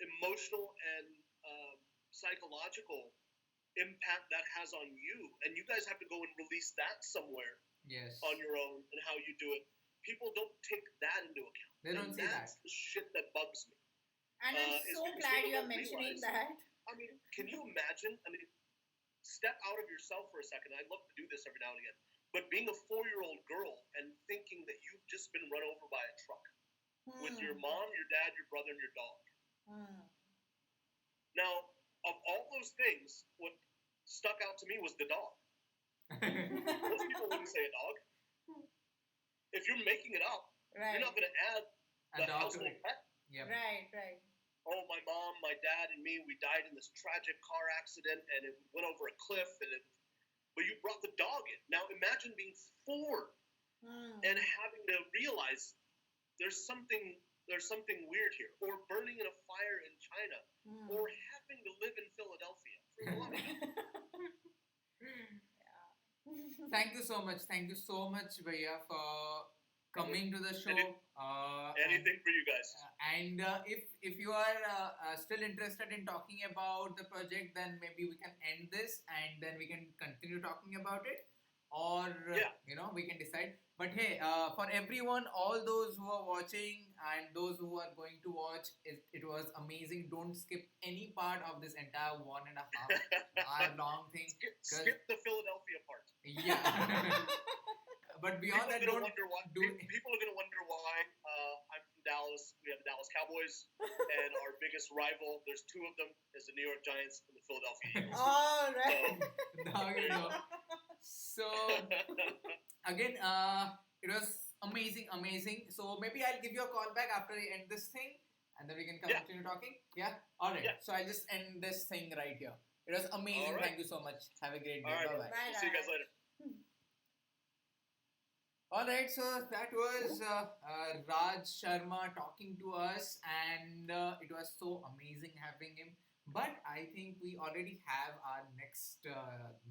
emotional and psychological impact that has on you, and you guys have to go and release that somewhere on your own, and how you do it. People don't take that into account. They don't see that. That's the shit that bugs me. And I'm so glad you're mentioning that. I mean, can you imagine? I mean, step out of yourself for a second. I love to do this every now and again. But being a 4-year-old girl and thinking that you've just been run over by a truck with your mom, your dad, your brother, and your dog. Now, of all those things, what stuck out to me was the dog. Most people wouldn't say a dog. If you're making it up, you're not going to add the household pet. Yep. Right. Oh, my mom, my dad, and me, we died in this tragic car accident, and it went over a cliff, but you brought the dog in. Now, imagine being 4 and having to realize there's something weird here, or burning in a fire in China, or having to live in Philadelphia. For what? Thank you so much, Bhaiya, for coming to the show. Anything for you guys. And if you are still interested in talking about the project, then maybe we can end this and then we can continue talking about it, or we can decide. But hey, for everyone, all those who are watching and those who are going to watch, it was amazing. Don't skip any part of this entire 1.5 hour long thing. Skip the Philadelphia part. Yeah. But beyond that, people are going to wonder why I'm from Dallas. We have the Dallas Cowboys, and our biggest rival, there's 2 of them, is the New York Giants and the Philadelphia Eagles. All right. So, now you know. So, again, it was amazing. So, maybe I'll give you a call back after we end this thing, and then we can continue talking. Yeah? All right. Yeah. So, I'll just end this thing right here. It was amazing. Right. Thank you so much. Have a great day. Right. Bye-bye. See you guys later. All right, so that was Raj Sharma talking to us, and it was so amazing having him. But I think we already have our next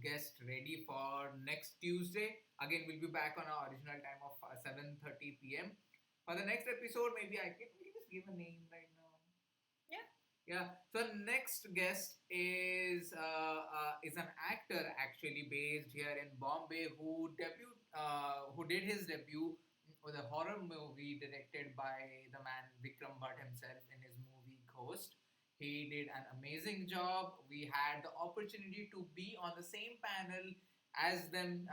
guest ready for next Tuesday. Again, we'll be back on our original time of 7:30 p.m. For the next episode, maybe I can we can just give a name right now. Yeah. Yeah. So next guest is an actor actually based here in Bombay who did his debut with a horror movie directed by the man Vikram Bhatt himself in his movie Ghost. He did an amazing job. We had the opportunity to be on the same panel as them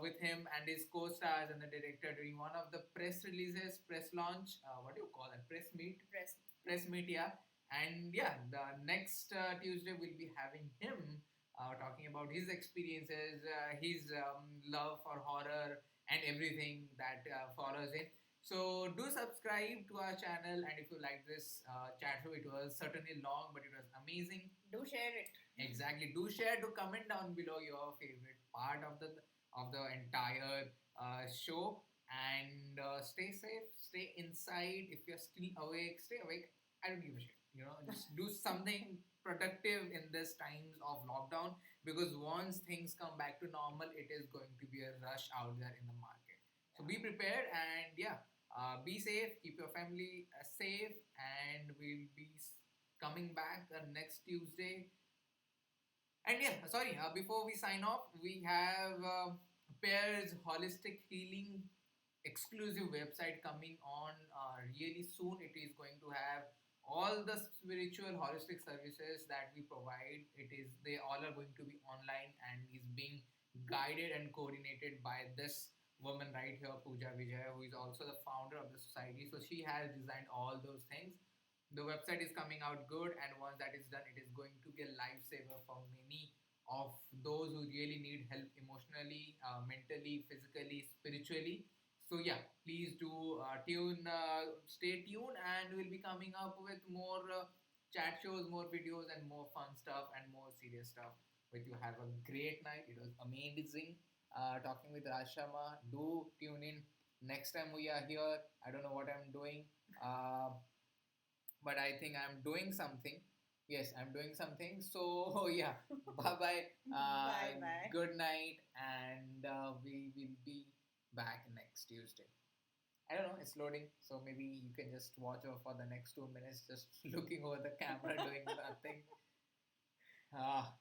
with him and his co-stars and the director during one of the press releases, press launch. What do you call it? Press meet. Press meet. Yeah. And yeah, the next Tuesday we'll be having him talking about his experiences, his love for horror, and everything that follows it. So do subscribe to our channel, and if you like this chat show, it was certainly long, but it was amazing. Do share it. Exactly. Do share. Do comment down below your favorite part of the entire show, and stay safe. Stay inside. If you're still awake, stay awake. I don't give a shit. Just do something productive in this times of lockdown, because once things come back to normal, it is going to be a rush out there in the market. So be prepared, and yeah, be safe. Keep your family safe, and we'll be coming back next Tuesday. And yeah, sorry, before we sign off, we have Pear's Holistic Healing exclusive website coming on really soon. It is going to have all the spiritual holistic services that we provide. They all are going to be online and is being guided and coordinated by this woman right here, Pooja Vijay, who is also the founder of the society. So she has designed all those things. The website is coming out good, and once that is done, it is going to be a lifesaver for many of those who really need help emotionally, mentally, physically, spiritually. So yeah, please do stay tuned, and we'll be coming up with more chat shows, more videos, and more fun stuff and more serious stuff. With you, have a great night. It was amazing talking with Rashama. Do tune in next time we are here. I don't know what I'm doing. But I think I'm doing something. Yes, I'm doing something. So yeah, bye bye. Bye bye. Good night, and we will be back next Tuesday. I don't know, it's loading, so maybe you can just watch over for the next 2 minutes, just looking over the camera, doing nothing. Ah,